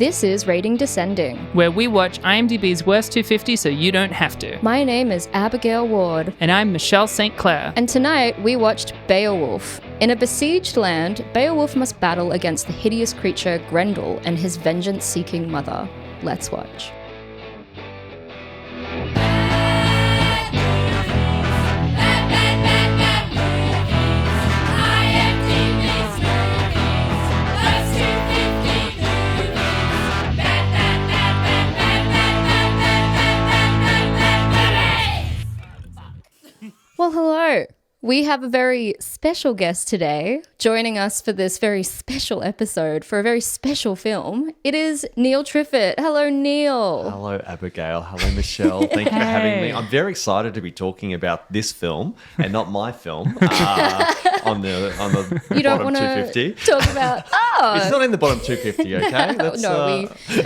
This is Rating Descending, where we watch IMDb's Worst 250 so you don't have to. My name is Abigail Ward. And I'm Michelle St. Clair. And tonight we watched Beowulf. In a besieged land, Beowulf must battle against the hideous creature Grendel and his vengeance-seeking mother. Let's watch. Well, hello. We have a very special guest today joining us for this very special episode for a very special film. It is Neil Triffett. Hello, Neil. Hello, Abigail. Hello, Michelle. Thank you for having me. I'm very excited to be talking about this film and not my film on the You don't bottom want 250. to talk about... It's not in the bottom 250, okay?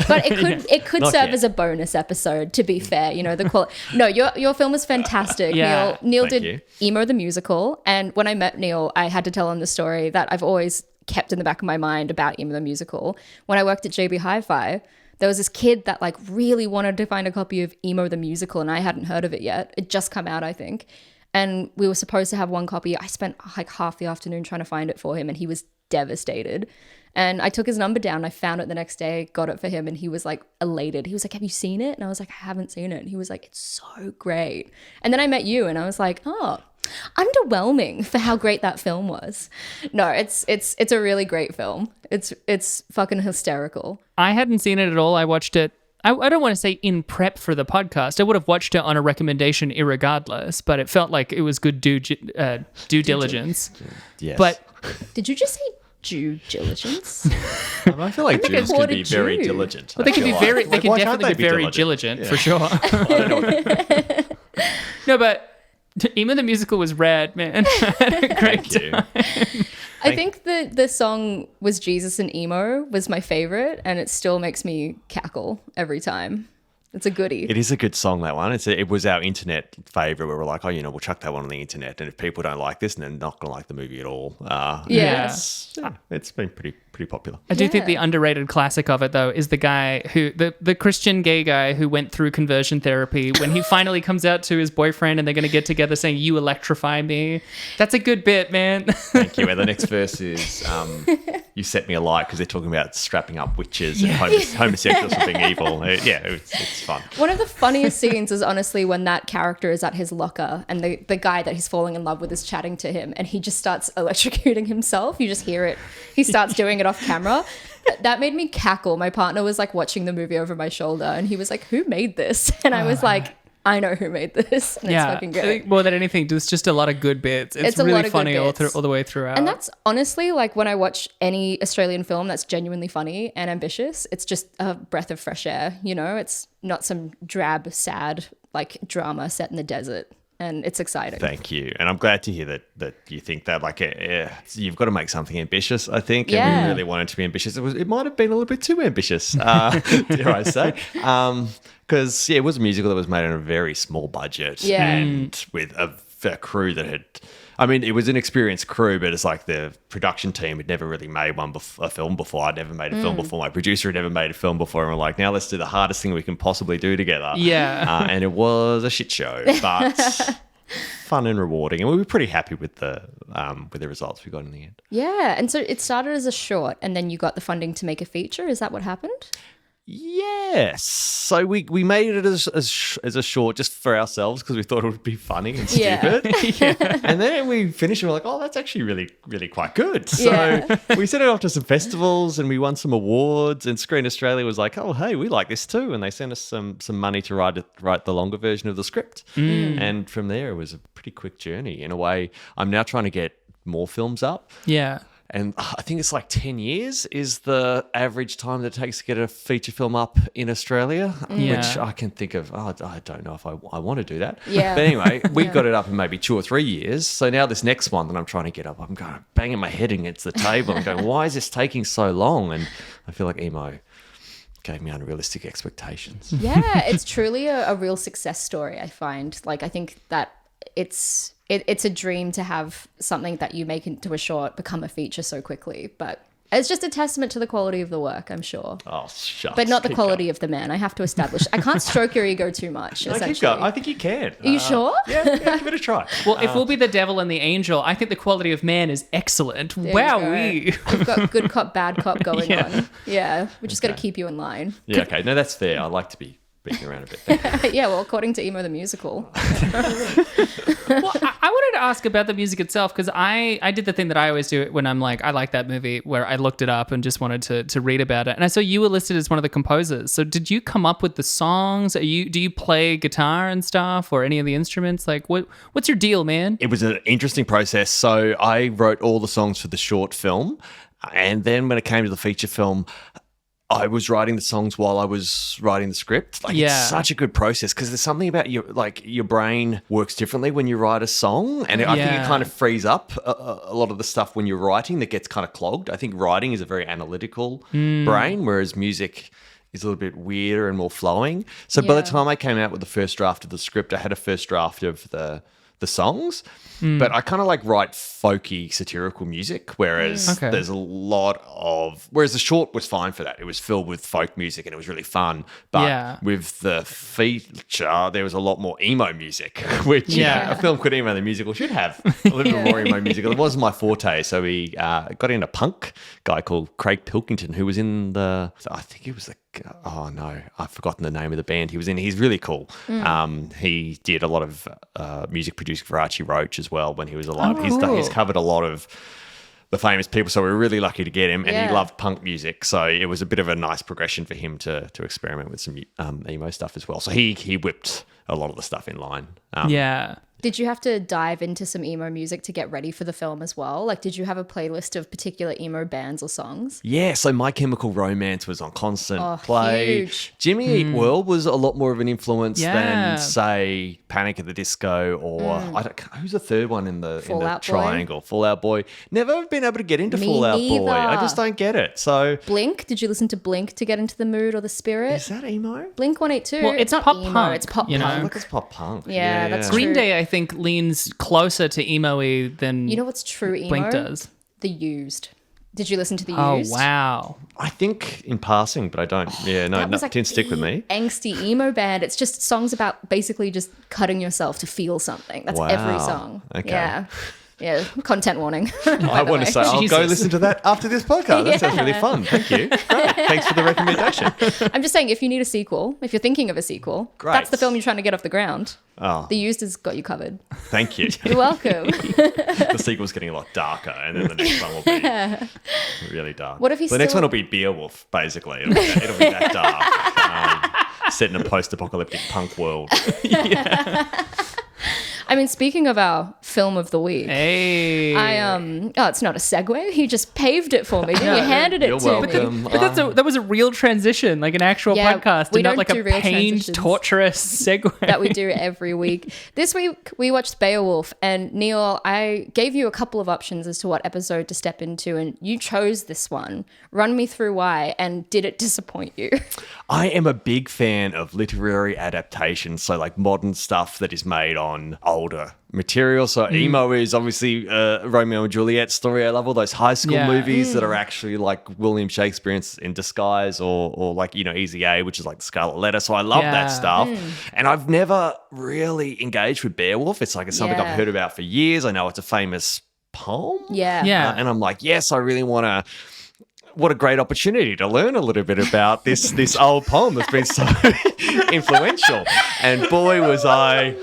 But it could serve yet. as a bonus episode, to be fair. You know, the quality. No, your film is fantastic. Yeah. Neil Thank did you. Emo the musical, and when I met Neil, I had to tell him the story that I've always kept in the back of my mind about Emo the musical. When I worked at JB Hi-Fi, there was this kid that like really wanted to find a copy of Emo the musical, and I hadn't heard of it yet. It just come out, I think. And we were supposed to have one copy. I spent like half the afternoon trying to find it for him, and he was devastated. And I took his number down. I found it the next day, got it for him, and he was like elated. He was like, "Have you seen it?" And I was like, "I haven't seen it." And he was like, "It's so great." And then I met you, and I was like, "Oh, underwhelming for how great that film was." No, it's a really great film. It's fucking hysterical. I hadn't seen it at all. I watched it, I don't want to say in prep for the podcast. I would have watched it on a recommendation irregardless, but it felt like it was good due diligence. Yes. But Did you just say due diligence? I feel like Jews can be very Jew. diligent. they can be very, they can why can't definitely be they very diligent Yeah. for sure. I don't know. No, but Emo the musical was rad, man. Great Thank you. I think the song Was Jesus and Emo was my favorite, and it still makes me cackle every time. It's a goodie. It is a good song, that one. It was our internet favourite where we're like, we'll chuck that one on the internet. And if people don't like this, then they're not going to like the movie at all. Yeah. It's been pretty popular. I do think Yeah. the underrated classic of it, though, is the guy who, the Christian gay guy who went through conversion therapy, when he finally comes out to his boyfriend and they're going to get together saying, "You electrify me." That's a good bit, man. Thank you. And the next verse is, "You set me alight," because they're talking about strapping up witches and homosexuals for being evil. It's fun. One of the funniest scenes is honestly when that character is at his locker and the guy that he's falling in love with is chatting to him, and he just starts electrocuting himself. You just hear it. He starts doing it off camera. That made me cackle. My partner was like watching the movie over my shoulder, and he was like, "Who made this?" And I was like, "I know who made this." And it's fucking I great. think more than anything, there's just a lot of good bits. It's a lot really of good funny all bits. the way throughout. And that's honestly like when I watch any Australian film that's genuinely funny and ambitious, it's just a breath of fresh air. You know, it's not some drab, sad like drama set in the desert. And it's exciting. Thank you. And I'm glad to hear that you think that, like, you've got to make something ambitious, I think. Yeah. And we really wanted to be ambitious. It might have been a little bit too ambitious, dare I say. Because, it was a musical that was made on a very small budget. Yeah. And with a crew that had... I mean, it was an experienced crew, but it's like the production team had never really made a film before. I'd never made a film before. My producer had never made a film before. And we're like, now let's do the hardest thing we can possibly do together. Yeah. And it was a shit show, but fun and rewarding. And we were pretty happy with the results we got in the end. Yeah. And so it started as a short and then you got the funding to make a feature. Is that what happened? Yes. So we made it as a short just for ourselves because we thought it would be funny and Yeah. stupid. And then we finished and we're like, oh, that's actually really, really quite good. So Yeah. we sent it off to some festivals and we won some awards, and Screen Australia was like, oh, hey, we like this too. And they sent us some money to write the longer version of the script. And from there, it was a pretty quick journey. In a way, I'm now trying to get more films up. Yeah. And I think it's like 10 years is the average time that it takes to get a feature film up in Australia, Yeah. which I can think of, I don't know if I want to do that. Yeah. But anyway, we got it up in maybe 2 or 3 years. So now this next one that I'm trying to get up, I'm going banging my head against the table and going, why is this taking so long? And I feel like Emo gave me unrealistic expectations. Yeah, it's truly a real success story, I find. Like, I think that it's a dream to have something that you make into a short become a feature so quickly. But It's just a testament to the quality of the work, I'm sure. Oh, shucks. But not the Keep quality going. of the man. I have to establish. I can't stroke your ego too much, No, keep essentially. going. I think you can. Are you sure? Yeah, give it a try. Well, if we'll be the devil and the angel, I think the quality of man is excellent. There you Wowee. go. We've got good cop, bad cop going Yeah. on. Yeah. We just got to keep you in line. Yeah, okay. No, that's fair. I like to be beating around a bit there. Yeah, well, according to Emo the Musical. Well, I wanted to ask about the music itself because I did the thing that I always do when I'm like, I like that movie, where I looked it up and just wanted to read about it. And I saw you were listed as one of the composers. So did you come up with the songs? Do you play guitar and stuff or any of the instruments? Like, what's your deal, man? It was an interesting process. So I wrote all the songs for the short film. And then when it came to the feature film, I was writing the songs while I was writing the script. Like, Yeah. it's such a good process because there's something about your brain works differently when you write a song. And I think it Yeah. kind of frees up a lot of the stuff when you're writing that gets kind of clogged. I think writing is a very analytical brain, whereas music is a little bit weirder and more flowing. So by the Yeah. time I came out with the first draft of the script, I had a first draft of the songs. But I kind of like write folky satirical music, whereas Okay. there's a lot of... Whereas the short was fine for that. It was filled with folk music and it was really fun. But Yeah. with the feature, there was a lot more emo music, which Yeah. a film could emo the musical should have a little bit more emo music. It wasn't my forte. So we got in a punk guy called Craig Pilkington, who was in I think it was oh no, I've forgotten the name of the band he was in. He's really cool. He did a lot of music producing for Archie Roach as well when he was alive. He's covered a lot of the famous people, so we were really lucky to get him, and Yeah. he loved punk music, so it was a bit of a nice progression for him to experiment with some emo stuff as well. So he whipped a lot of the stuff in line. Yeah. Did you have to dive into some emo music to get ready for the film as well? Like, did you have a playlist of particular emo bands or songs? Yeah, so My Chemical Romance was on constant play. Huge. Jimmy Eat World was a lot more of an influence Yeah. than, say, Panic at the Disco or who's the third one in the Fallout Boy? triangle? Fall Out Boy. Never been able to get into Me Fall Out Boy. neither. I just don't get it. So Blink? Did you listen to Blink to get into the mood or the spirit? is that emo? Blink 182. Well, it's not pop emo, punk, it's pop you know? punk. Look, it's pop punk. Yeah, that's Green true. Day, I think, leans closer to emo-y than You know what's true emo? Blink does. The Used. Did you listen to The Oh, Used? wow. I think in passing, but I don't. Yeah, no, That was like didn't stick with me. angsty emo band. It's just songs about basically just cutting yourself to feel something. That's every Wow. song. Okay. Yeah. Yeah. Content warning. I want to say, I'll go Jesus. listen to that after this podcast. That sounds really fun. Thank you. Great. Thanks for the recommendation. I'm just saying, if you need a sequel, if you're thinking of a sequel, Great. that's the film you're trying to get off the ground. Oh, The Used has got you covered. thank you. You're welcome. The sequel's getting a lot darker, and then the next one will be really dark. What if he's the next still- one will be Beowulf, basically. It'll be that dark. Set in a post-apocalyptic punk world. I mean, speaking of our film of the week, Hey. it's not a segue. He just paved it for me. Didn't you? Handed it You're to me. welcome. But that was a real transition, like an actual Yeah, podcast, we and not don't like do a real pained, transitions. torturous segue. That we do every week. This week we watched Beowulf, and Neil, I gave you a couple of options as to what episode to step into, and you chose this one. Run me through why, and did it disappoint you? I am a big fan of literary adaptations, so like modern stuff that is made on older material. So emo is obviously Romeo and Juliet story. I love all those high school Yeah. movies that are actually like William Shakespeare in disguise, or like, Easy A, which is like the Scarlet Letter. So I love Yeah. that stuff. And I've never really engaged with Beowulf. It's like it's something Yeah. I've heard about for years. I know it's a famous poem. Yeah. Yeah. And I'm like, yes, I really want to. What a great opportunity to learn a little bit about this old poem that's been so influential. And boy, was I.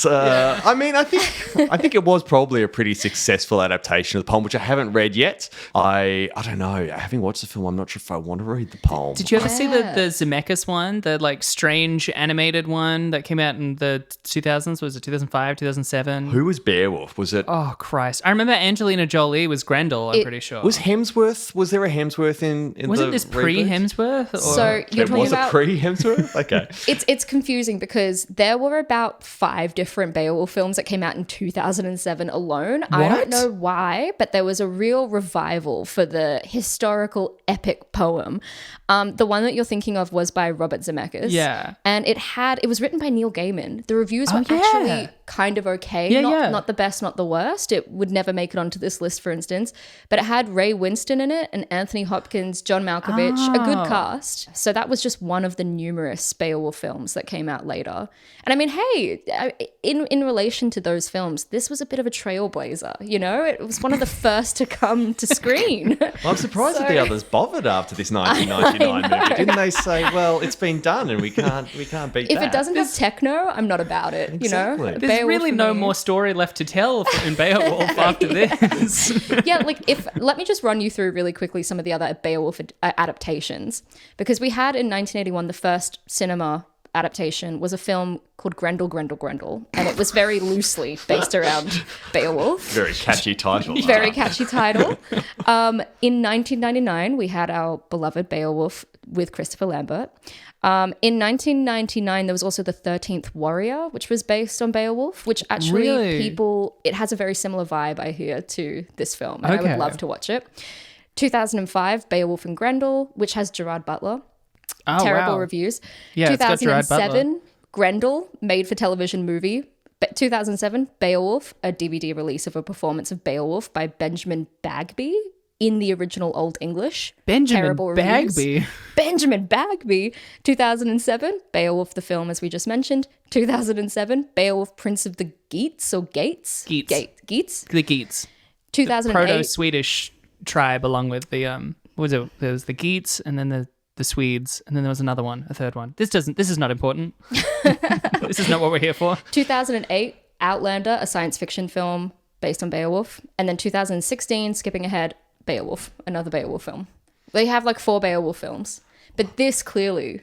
I mean, I think it was probably a pretty successful adaptation of the poem, which I haven't read yet. I don't know. Having watched the film, I'm not sure if I want to read the poem. Did you ever see Yeah. the Zemeckis one, the like strange animated one that came out in the 2000s? Was it 2005, 2007? Who was Beowulf? Was it? Oh, Christ. I remember Angelina Jolie was Grendel, I'm pretty sure. Was Hemsworth? Was there a Hemsworth in Wasn't the this reboot? pre-Hemsworth? Or- So you're It talking was about... a pre-Hemsworth? Okay. It's confusing because there were about 5 different Beowulf films that came out in 2007 alone. I What? don't know why, but there was a real revival for the historical epic poem. The one that you're thinking of was by Robert Zemeckis. Yeah. And it was written by Neil Gaiman. The reviews were Oh, yeah. actually kind of okay. Not the best, not the worst. It would never make it onto this list, for instance. But it had Ray Winston in it and Anthony Hopkins, John Malkovich, a good cast. So that was just one of the numerous Beowulf films that came out later. And I mean, hey, in relation to those films, this was a bit of a trailblazer, you know? It was one of the first to come to screen. Well, I'm surprised that the others bothered after this 1999 movie. Didn't they say, well, it's been done and we can't beat that? If it doesn't have techno, I'm not about it, Exactly. you know? There's really no more story left to tell in Beowulf after this. Yeah, like let me just run you through really quickly some of the other Beowulf adaptations, because we had in 1981 the first cinema adaptation was a film called Grendel, Grendel, Grendel, and it was very loosely based around Beowulf. Very catchy title. Very catchy title. In 1999, we had our beloved Beowulf with Christopher Lambert. In 1999, there was also The 13th Warrior, which was based on Beowulf, which actually it has a very similar vibe, I hear, to this film. And I would love to watch it. 2005, Beowulf and Grendel, which has Gerard Butler. Terrible reviews. Yeah, 2007, Grendel, made for television movie. 2007, Beowulf, a DVD release of a performance of Beowulf by Benjamin Bagby in the original Old English. Terrible reviews. Benjamin Bagby. 2007, Beowulf the film, as we just mentioned. 2007, Beowulf, Prince of the Geats or Gates? Geats. The Geats. 2008. Proto-Swedish tribe, along with the what was it? There was the Geats, and then the Swedes, and then there was another one, a third one. This is not important. This is not what we're here for. 2008, Outlander, a science fiction film based on Beowulf. And then 2016, skipping ahead, Beowulf, another Beowulf film. They have like 4 Beowulf films, but this clearly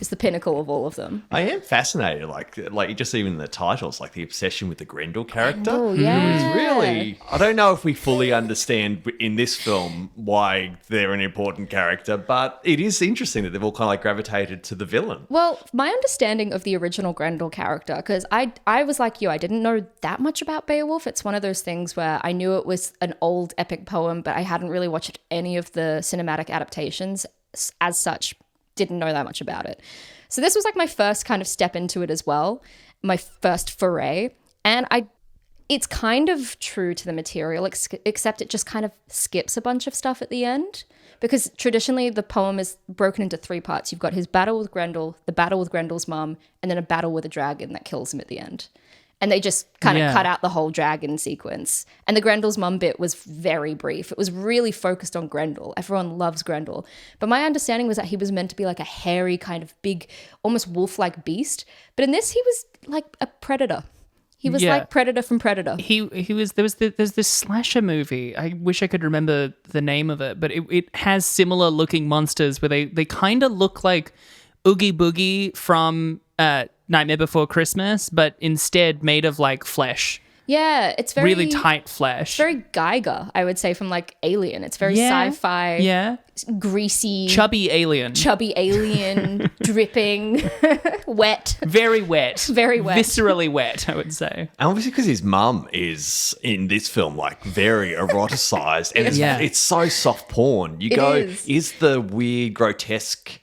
is the pinnacle of all of them. I am fascinated, like just even the titles, like the obsession with the Grendel character. Oh, yeah. It's really, I don't know if we fully understand in this film why they're an important character, but it is interesting that they've all kind of like gravitated to the villain. Well, my understanding of the original Grendel character, because I was like you, I didn't know that much about Beowulf. It's one of those things where I knew it was an old epic poem, but I hadn't really watched any of the cinematic adaptations as such. Didn't know that much about it. So this was like my first kind of step into it as well, my first foray. And it's kind of true to the material, except it just kind of skips a bunch of stuff at the end. Because traditionally the poem is broken into 3 parts. You've got his battle with Grendel, the battle with Grendel's mum, and then a battle with a dragon that kills him at the end. And they just kind of cut out the whole dragon sequence. And the Grendel's mum bit was very brief. It was really focused on Grendel. Everyone loves Grendel. But my understanding was that he was meant to be like a hairy, kind of big, almost wolf-like beast. But in this, he was like a predator. He was like Predator from Predator. He was. There's this slasher movie. I wish I could remember the name of it, but it has similar looking monsters where they kind of look like Oogie Boogie from Nightmare Before Christmas, but instead made of like flesh. Yeah, it's very really tight flesh. Very Geiger, I would say, from like Alien. It's very sci-fi. Yeah. Greasy. Chubby alien, dripping, wet. Very wet. Very wet. Viscerally wet, I would say. And obviously because his mum is, in this film, like very eroticized. And it's so soft porn. Is the weird, grotesque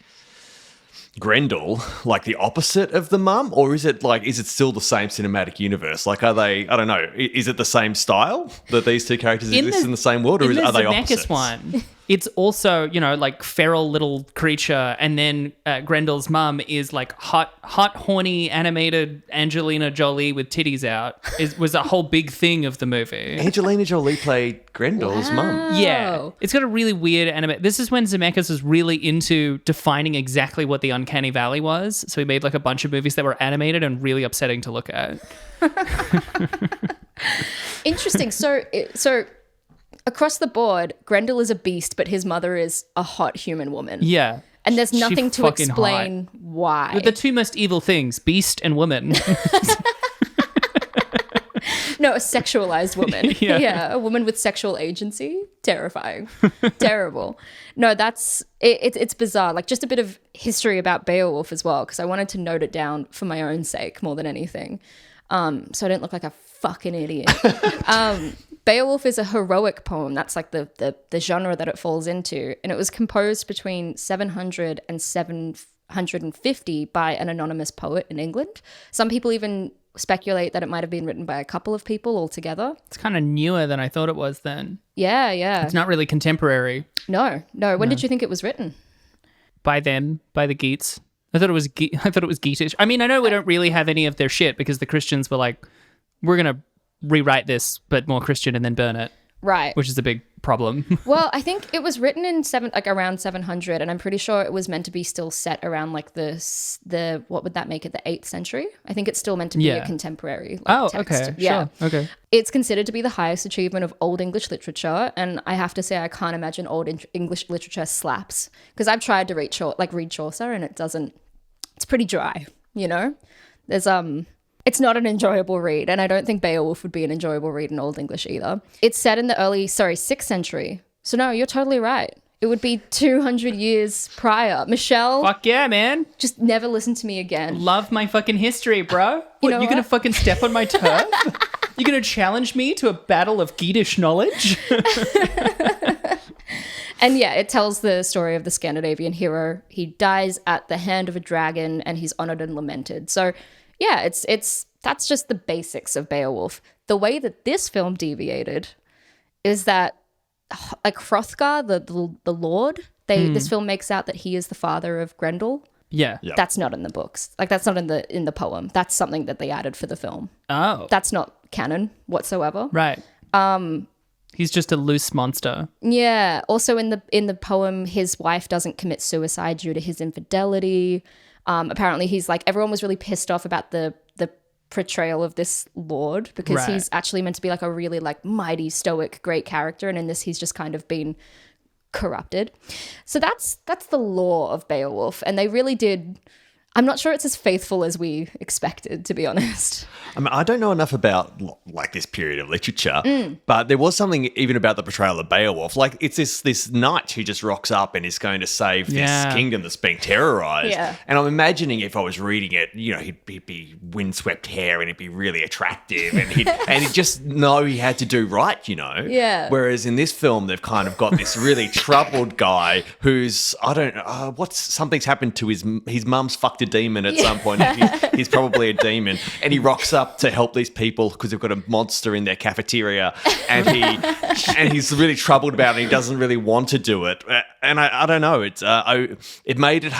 Grendel like the opposite of the mum, or is it still the same cinematic universe? Like, are they, I don't know, is it the same style that these two characters exist in the same world, or are they opposites? One, it's also, like feral little creature, and then Grendel's mum is like hot, horny, animated Angelina Jolie with titties out. Was a whole big thing of the movie. Angelina Jolie played Grendel's mum. Yeah, it's got a really weird anime. This is when Zemeckis was really into defining exactly what the Uncanny Valley was. So he made like a bunch of movies that were animated and really upsetting to look at. Interesting. So across the board, Grendel is a beast, but his mother is a hot human woman. Yeah. And there's nothing to explain why. The 2 most evil things, beast and woman. No, a sexualized woman. Yeah. A woman with sexual agency. Terrifying. Terrible. No, it's bizarre. Like, just a bit of history about Beowulf as well, because I wanted to note it down for my own sake more than anything. So I don't look like a fucking idiot. Beowulf is a heroic poem. That's like the genre that it falls into. And it was composed between 700 and 750 by an anonymous poet in England. Some people even speculate that it might have been written by a couple of people altogether. It's kind of newer than I thought it was then. Yeah. It's not really contemporary. No. When did you think it was written? By them, by the Geats. I thought it was Geatish. I mean, I know we don't really have any of their shit because the Christians were like, we're going to rewrite this, but more Christian and then burn it. Right. Which is a big problem. Well, I think it was written in around 700, and I'm pretty sure it was meant to be still set around like the what would that make it, the 8th century? I think it's still meant to be a contemporary text. Okay. Yeah. Sure. Okay. It's considered to be the highest achievement of Old English literature, and I have to say I can't imagine Old English literature slaps, because I've tried to read Chaucer and it doesn't. It's pretty dry, you know? There's It's not an enjoyable read, and I don't think Beowulf would be an enjoyable read in Old English either. It's set in the 6th century. So no, you're totally right. It would be 200 years prior. Michelle, Fuck yeah, man. just never listen to me again. Love my fucking history, bro. You know You're going to what? fucking step on my turf? You're going to challenge me to a battle of Geatish knowledge? And yeah, it tells the story of the Scandinavian hero. He dies at the hand of a dragon, and he's honored and lamented. So yeah, that's just the basics of Beowulf. The way that this film deviated is that, like, Hrothgar, the Lord, this film makes out that he is the father of Grendel. Yeah. Yep. That's not in the books. Like, that's not in the poem. That's something that they added for the film. Oh. That's not canon whatsoever. Right. He's just a loose monster. Yeah. Also in the poem, his wife doesn't commit suicide due to his infidelity. Apparently he's like, everyone was really pissed off about the portrayal of this lord, because he's actually meant to be like a really like mighty, stoic, great character, and in this he's just kind of been corrupted. So that's the lore of Beowulf, and they really did. I'm not sure it's as faithful as we expected, to be honest. I mean, I don't know enough about like this period of literature, but there was something even about the portrayal of Beowulf. Like, it's this knight who just rocks up and is going to save this kingdom that's being terrorized. Yeah. And I'm imagining if I was reading it, you know, he'd be windswept hair and he'd be really attractive, and he'd just know he had to do right, you know. Yeah. Whereas in this film, they've kind of got this really troubled guy who's, I don't know, something's happened to his mum's fucked a demon at some point. He's probably a demon, and he rocks up to help these people because they've got a monster in their cafeteria, and he's really troubled about it. He doesn't really want to do it, and I don't know. It made it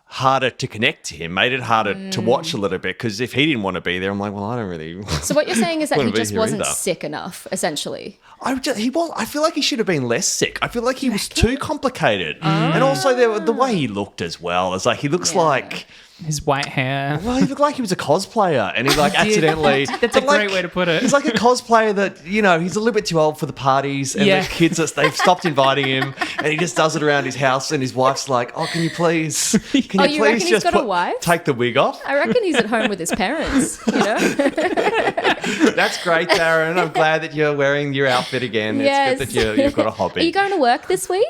harder to connect to him, made it harder to watch a little bit, because if he didn't want to be there, I'm like, well, I don't really. So what you're saying is that he Wouldn't be just here wasn't either. sick enough, essentially. I feel like he should have been less sick. I feel like he was too complicated, and also the way he looked as well. It's like he looks like. His white hair. Well, he looked like he was a cosplayer, and he like accidentally. That's a great way to put it. He's like a cosplayer that, you know, he's a little bit too old for the parties, and the kids they've stopped inviting him, and he just does it around his house, and his wife's like, "Oh, can you please you reckon he's got a wife? take the wig off?" I reckon he's at home with his parents, you know? That's great, Darren. I'm glad that you're wearing your outfit again. Yes. It's good that you've got a hobby. Are you going to work this week?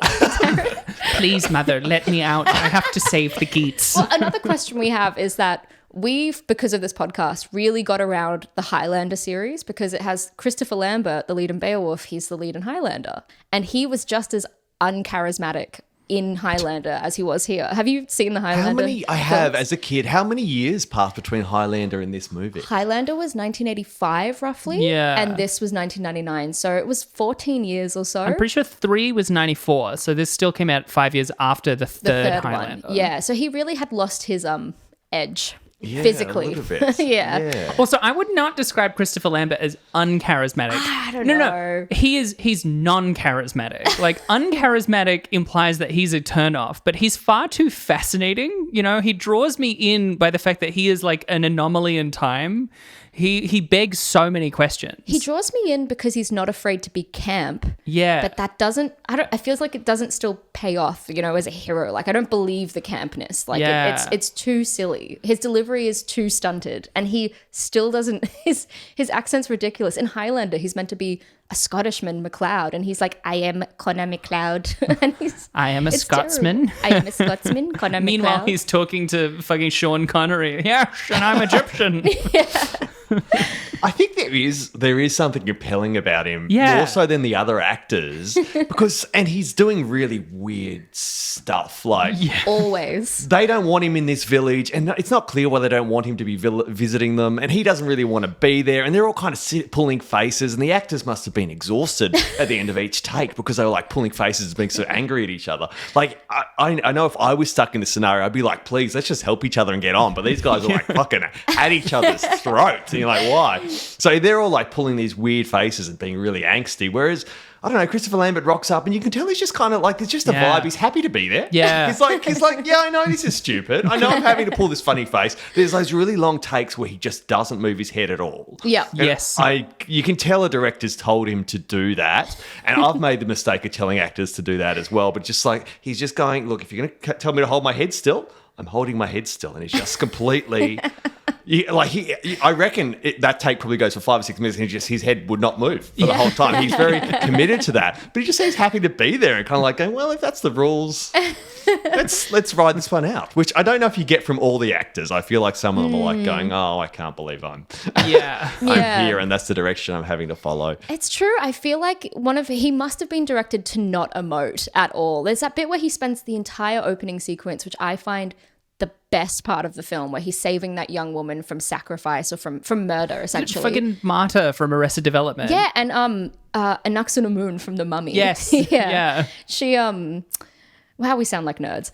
Please, mother, let me out. I have to save the Geats. Well, another question we have is that we've, because of this podcast, really got around the Highlander series, because it has Christopher Lambert, the lead in Beowulf. He's the lead in Highlander. And he was just as uncharismatic in Highlander as he was here. Have you seen the Highlander? I have, films? as a kid. How many years passed between Highlander and this movie? Highlander was 1985 roughly. Yeah. And this was 1999. So it was 14 years or so. I'm pretty sure 3 was 94, so this still came out 5 years after the third Highlander. one. Yeah. So he really had lost his edge. Yeah, physically. a little bit. Yeah. Also, I would not describe Christopher Lambert as uncharismatic. I don't No, know. he's non-charismatic. Like, uncharismatic implies that he's a turn-off, but he's far too fascinating. You know, he draws me in by the fact that he is like an anomaly in time. He begs so many questions. He draws me in because he's not afraid to be camp. Yeah. But that doesn't, I feels like it doesn't still pay off, you know, as a hero. Like, I don't believe the campness. Like, Yeah. it's too silly. His delivery is too stunted, and he still doesn't, his accent's ridiculous. In Highlander, he's meant to be a Scottishman, MacLeod, and he's like, I am Connor MacLeod. And I am a it's Scotsman. terrible. I am a Scotsman, Connor Meanwhile, MacLeod. he's talking to fucking Sean Connery. Yes, and I'm Egyptian. I think there is something compelling about him, Yeah. more so than the other actors, and he's doing really weird stuff. Like, Always. they don't want him in this village, and it's not clear why they don't want him to be visiting them, and he doesn't really want to be there, and they're all kind of pulling faces, and the actors must have been exhausted at the end of each take because they were like pulling faces and being so angry at each other. Like, I know if I was stuck in this scenario, I'd be like, please, let's just help each other and get on. But these guys are like fucking at each other's throats, and you're like, why? So they're all like pulling these weird faces and being really angsty, whereas I don't know, Christopher Lambert rocks up and you can tell he's just kind of like, it's just a vibe. He's happy to be there. Yeah. He's like, yeah, I know this is stupid. I know I'm having to pull this funny face. There's those really long takes where he just doesn't move his head at all. Yeah. And Yes. you can tell a director's told him to do that. And I've made the mistake of telling actors to do that as well. But just like, he's just going, look, if you're going to tell me to hold my head still, I'm holding my head still. And he's just completely... I reckon that take probably goes for 5 or 6 minutes, and his head would not move for the whole time. He's very committed to that, but he just seems happy to be there and kind of like going, "Well, if that's the rules, let's ride this one out." Which I don't know if you get from all the actors. I feel like some of them are like going, "Oh, I can't believe I'm here, and that's the direction I'm having to follow." It's true. I feel like he must have been directed to not emote at all. There's that bit where he spends the entire opening sequence, which I find the best part of the film, where he's saving that young woman from sacrifice or from murder, essentially. Fucking Marta from Arrested Development. Yeah, and Anaxunamun from The Mummy. Yes. Yeah. She wow, we sound like nerds.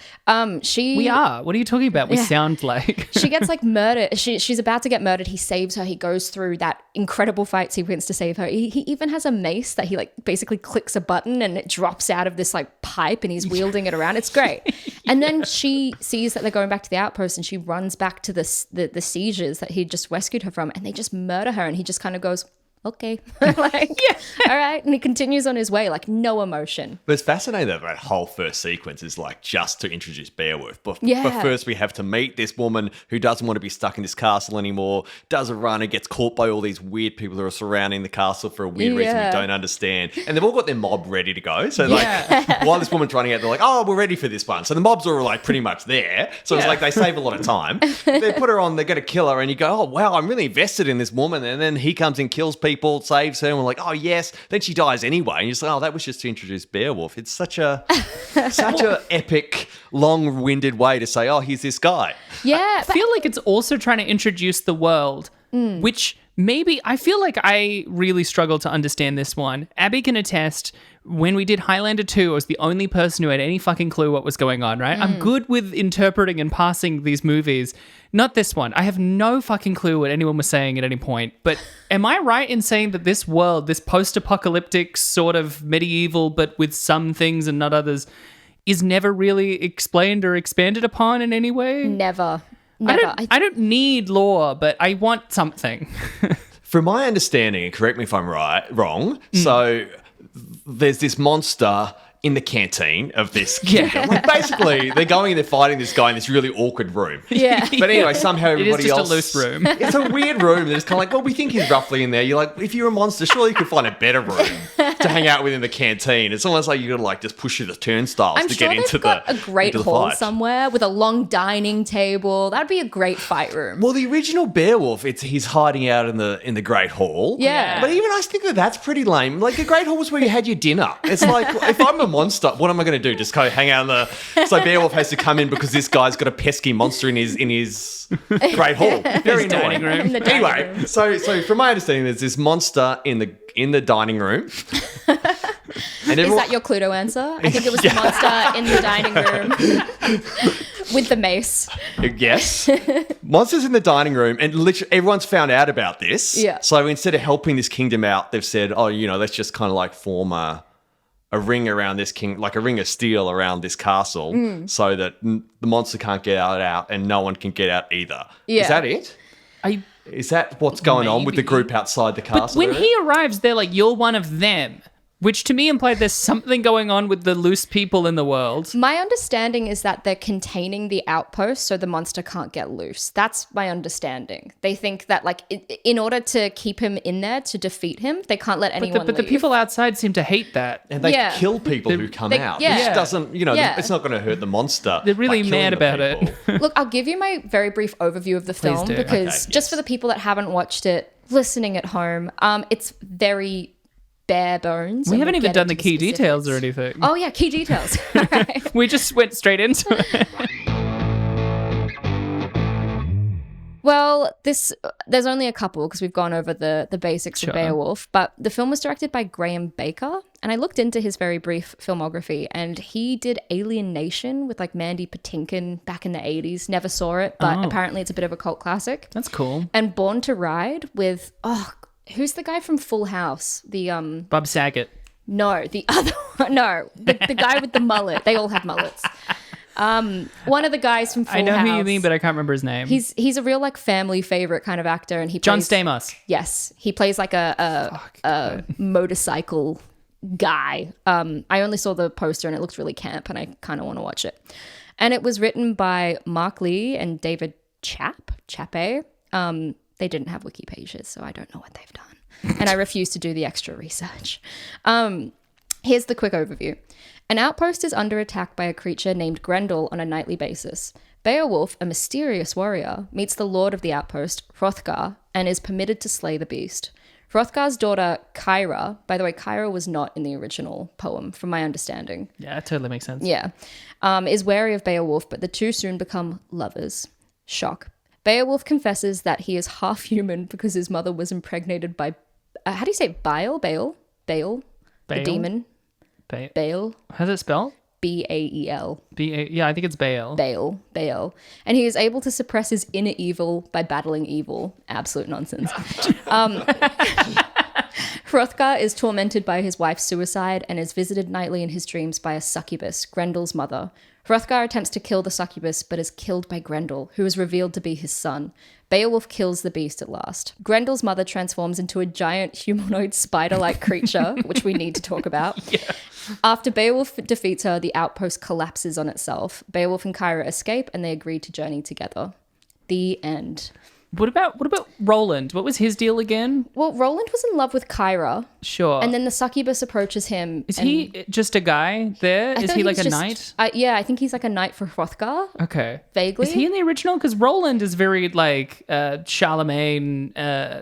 We are. What are you talking about? We sound like... She gets like murdered. She's about to get murdered. He saves her. He goes through that incredible fight sequence to save her. He even has a mace that he like basically clicks a button and it drops out of this like pipe and he's wielding it around. It's great. And then she sees that they're going back to the outpost and she runs back to the seizures that he just rescued her from, and they just murder her, and he just kind of goes, okay. All right. And he continues on his way, like no emotion. But it's fascinating that whole first sequence is like just to introduce Beowulf. But first we have to meet this woman who doesn't want to be stuck in this castle anymore, does a run and gets caught by all these weird people who are surrounding the castle for a weird reason we don't understand. And they've all got their mob ready to go. So like while this woman's running out, they're like, oh, we're ready for this one. So the mobs are like pretty much there. So it's like they save a lot of time. They put her on, they're going to kill her, and you go, oh, wow, I'm really invested in this woman. And then he comes and kills people, saves her, and we're like, oh yes. Then she dies anyway, and you're just like, oh, that was just to introduce Beowulf. It's such a epic, long-winded way to say, oh, here's this guy. I feel like it's also trying to introduce the world, which maybe I feel like I really struggle to understand this one. Abby can attest. When we did Highlander 2, I was the only person who had any fucking clue what was going on, right? I'm good with interpreting and parsing these movies. Not this one. I have no fucking clue what anyone was saying at any point. But am I right in saying that this world, this post-apocalyptic sort of medieval, but with some things and not others, is never really explained or expanded upon in any way? Never. I don't need lore, but I want something. From my understanding, and correct me if I'm wrong, so there's this monster in the canteen of this kingdom. Like basically, they're going and they're fighting this guy in this really awkward room. Yeah. But anyway, somehow everybody just else... a loose room. It's a weird room. They're just kind of like, well, we think he's roughly in there. You're like, if you're a monster, surely you could find a better room to hang out with in the canteen. It's almost like you got to like just push through the turnstiles I'm to sure get into they've got the a great into the hall fight. somewhere with a long dining table. That'd be a great fight room. Well, the original Beowulf, he's hiding out in the Great Hall. Yeah. But even I think that's pretty lame. Like the Great Hall was where you had your dinner. It's like, if I'm a monster, what am I going to do? Just go hang out in the... So Beowulf has to come in because this guy's got a pesky monster in his Great Hall. Very His dining annoying. room. In the dining Anyway, room. so from my understanding, there's this monster in the dining room. And Is that your Cluedo answer? I think it was the monster in the dining room with the mace. Yes. Monsters in the dining room, and literally everyone's found out about this. Yeah. So instead of helping this kingdom out, they've said, oh, let's just kind of like form a ring around this king, like a ring of steel around this castle so that the monster can't get out and no one can get out either. Yeah. Is that it? Is that what's going on with the Maybe. group outside the castle? But when he arrives, they're like, you're one of them. Which to me implied there's something going on with the loose people in the world. My understanding is that they're containing the outpost so the monster can't get loose. That's my understanding. They think that like in order to keep him in there, to defeat him, they can't let anyone But the leave. people outside seem to hate that. And they Yeah. kill people who come out, yeah. which doesn't, Yeah. it's not going to hurt the monster. They're really by killing mad the about it. people. Look, I'll give you my very brief overview of the film do. because Okay, just for the people that haven't watched it, listening at home, it's very bare bones. We and haven't we'll even get done the into key details or specifics. anything. Oh, yeah, key details. Right. We just went straight into it. Well, there's only a couple because we've gone over the basics Sure. of Beowulf, but the film was directed by Graham Baker, and I looked into his very brief filmography, and he did Alien Nation with like Mandy Patinkin back in the 80s. Never saw it, but apparently it's a bit of a cult classic. That's cool. And Born to Ride with, who's the guy from Full House? The Bob Saget. No, the other one. No, the guy with the mullet. They all have mullets. One of the guys from Full I know House. who you mean, but I can't remember his name. He's a real like family favorite kind of actor, and he John plays, Stamos. Yes, he plays like a motorcycle guy. I only saw the poster and it looked really camp, and I kind of want to watch it. And it was written by Mark Lee and David Chappe. They didn't have wiki pages, so I don't know what they've done, and I refuse to do the extra research. Here's the quick overview. An outpost is under attack by a creature named Grendel on a nightly basis. Beowulf, a mysterious warrior, meets the lord of the outpost, Hrothgar, and is permitted to slay the beast. Hrothgar's daughter, Kyra, by the way, Kyra was not in the original poem, from my understanding. Yeah, that totally makes sense. Yeah. Is wary of Beowulf, but the two soon become lovers. Shock. Beowulf confesses that he is half human because his mother was impregnated by, how do you say Baal? The demon. Baal. How's it spelled? Bael. Yeah, I think it's Baal. Baal. And he is able to suppress his inner evil by battling evil. Absolute nonsense. Hrothgar is tormented by his wife's suicide and is visited nightly in his dreams by a succubus, Grendel's mother. Hrothgar attempts to kill the succubus, but is killed by Grendel, who is revealed to be his son. Beowulf kills the beast at last. Grendel's mother transforms into a giant humanoid spider-like creature, which we need to talk about. Yeah. After Beowulf defeats her, the outpost collapses on itself. Beowulf and Kyra escape, and they agree to journey together. The end. What about Roland? What was his deal again? Well, Roland was in love with Kyra. Sure. And then the succubus approaches him. Is he just a guy there? Is he like a knight? knight? Yeah, I think he's like a knight for Hrothgar. Okay. Vaguely. Is he in the original? Because Roland is very like Charlemagne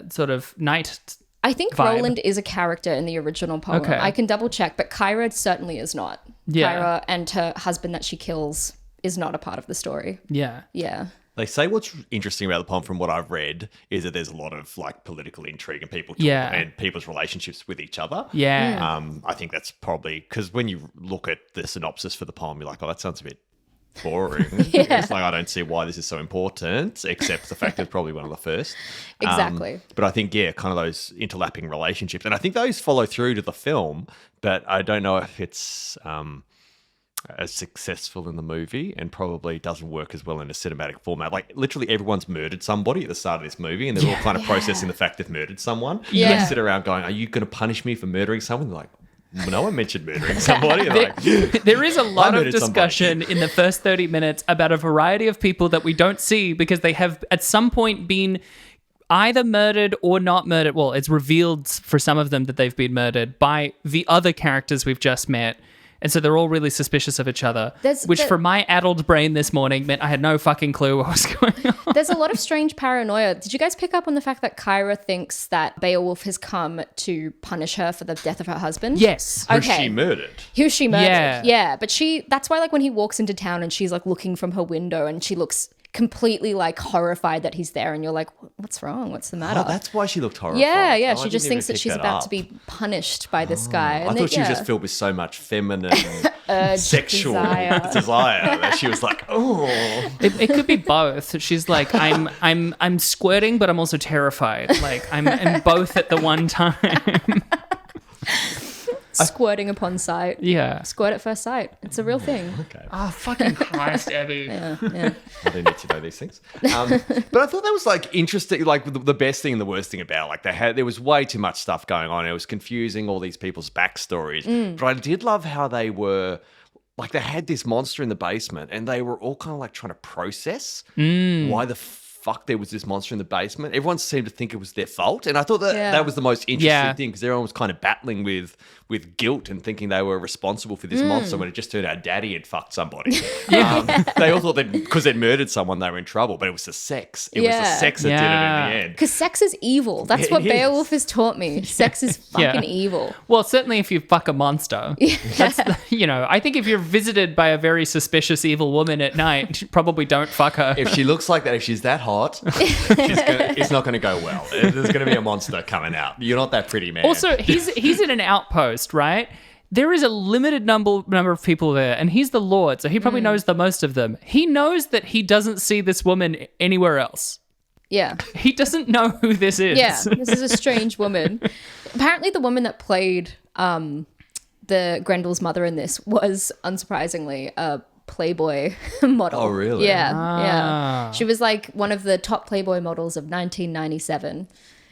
sort of knight. I think vibe. Roland is a character in the original poem. Okay. I can double check, but Kyra certainly is not. Yeah. Kyra and her husband that she kills is not a part of the story. Yeah. Yeah. They say what's interesting about the poem, from what I've read, is that there's a lot of like political intrigue and and people's relationships with each other. Yeah. I think that's probably because when you look at the synopsis for the poem, you're like, oh, that sounds a bit boring. It's like, I don't see why this is so important, except the fact that it's probably one of the first. Exactly. But I think, yeah, kind of those interlapping relationships. And I think those follow through to the film, but I don't know if it's as successful in the movie, and probably doesn't work as well in a cinematic format. Like literally everyone's murdered somebody at the start of this movie, and they're all kind of processing the fact they've murdered someone. Yeah. They sit around going, are you going to punish me for murdering someone? They're like, no one mentioned murdering somebody. There is a lot of murdered discussion in the first 30 minutes about a variety of people that we don't see because they have at some point been either murdered or not murdered. Well, it's revealed for some of them that they've been murdered by the other characters we've just met. And so they're all really suspicious of each other, which for my addled brain this morning meant I had no fucking clue what was going on. There's a lot of strange paranoia. Did you guys pick up on the fact that Kyra thinks that Beowulf has come to punish her for the death of her husband? Yes. Who she murdered. Who she murdered. Yeah. Yeah. But that's why like when he walks into town and she's like looking from her window and she looks completely like horrified that he's there, and you're like, what's wrong? What's the matter? Oh, that's why she looked horrified. Yeah. Oh, She just thinks that she's about to be punished by this guy. I thought she was just filled with so much feminine sexual desire. desire that she was like, oh. It could be both. She's like, I'm squirting, but I'm also terrified. Like I'm both at the one time. Squirting upon sight. Yeah. Squirt at first sight. It's a real thing. Okay. Oh, fucking Christ, Abby. Yeah. I do need to know these things. But I thought that was like interesting, like the best thing and the worst thing about like there was way too much stuff going on. It was confusing, all these people's backstories. But I did love how they were like, they had this monster in the basement and they were all kind of like trying to process why the fuck, there was this monster in the basement. Everyone seemed to think it was their fault. And I thought that Yeah. that was the most interesting Yeah. thing, because everyone was kind of battling with guilt and thinking they were responsible for this monster when it just turned out daddy had fucked somebody. They all thought that because they'd murdered someone, they were in trouble, but it was the sex. It was the sex that did it in the end. Because sex is evil. That's It what is. Beowulf has taught me. Sex is fucking evil. Well, certainly if you fuck a monster. That's, I think if you're visited by a very suspicious evil woman at night, you probably don't fuck her. If she looks like that, if she's that hot, it's not going to go well. There's going to be a monster coming out. You're not that pretty, man. Also, he's in an outpost, right? There is a limited number of people there, and he's the Lord, so he probably knows the most of them. He knows that he doesn't see this woman anywhere else. Yeah. He doesn't know who this is. Yeah. This is a strange woman. Apparently, the woman that played the Grendel's mother in this was, unsurprisingly, a Playboy model. Oh, really? Yeah. She was like one of the top Playboy models of 1997.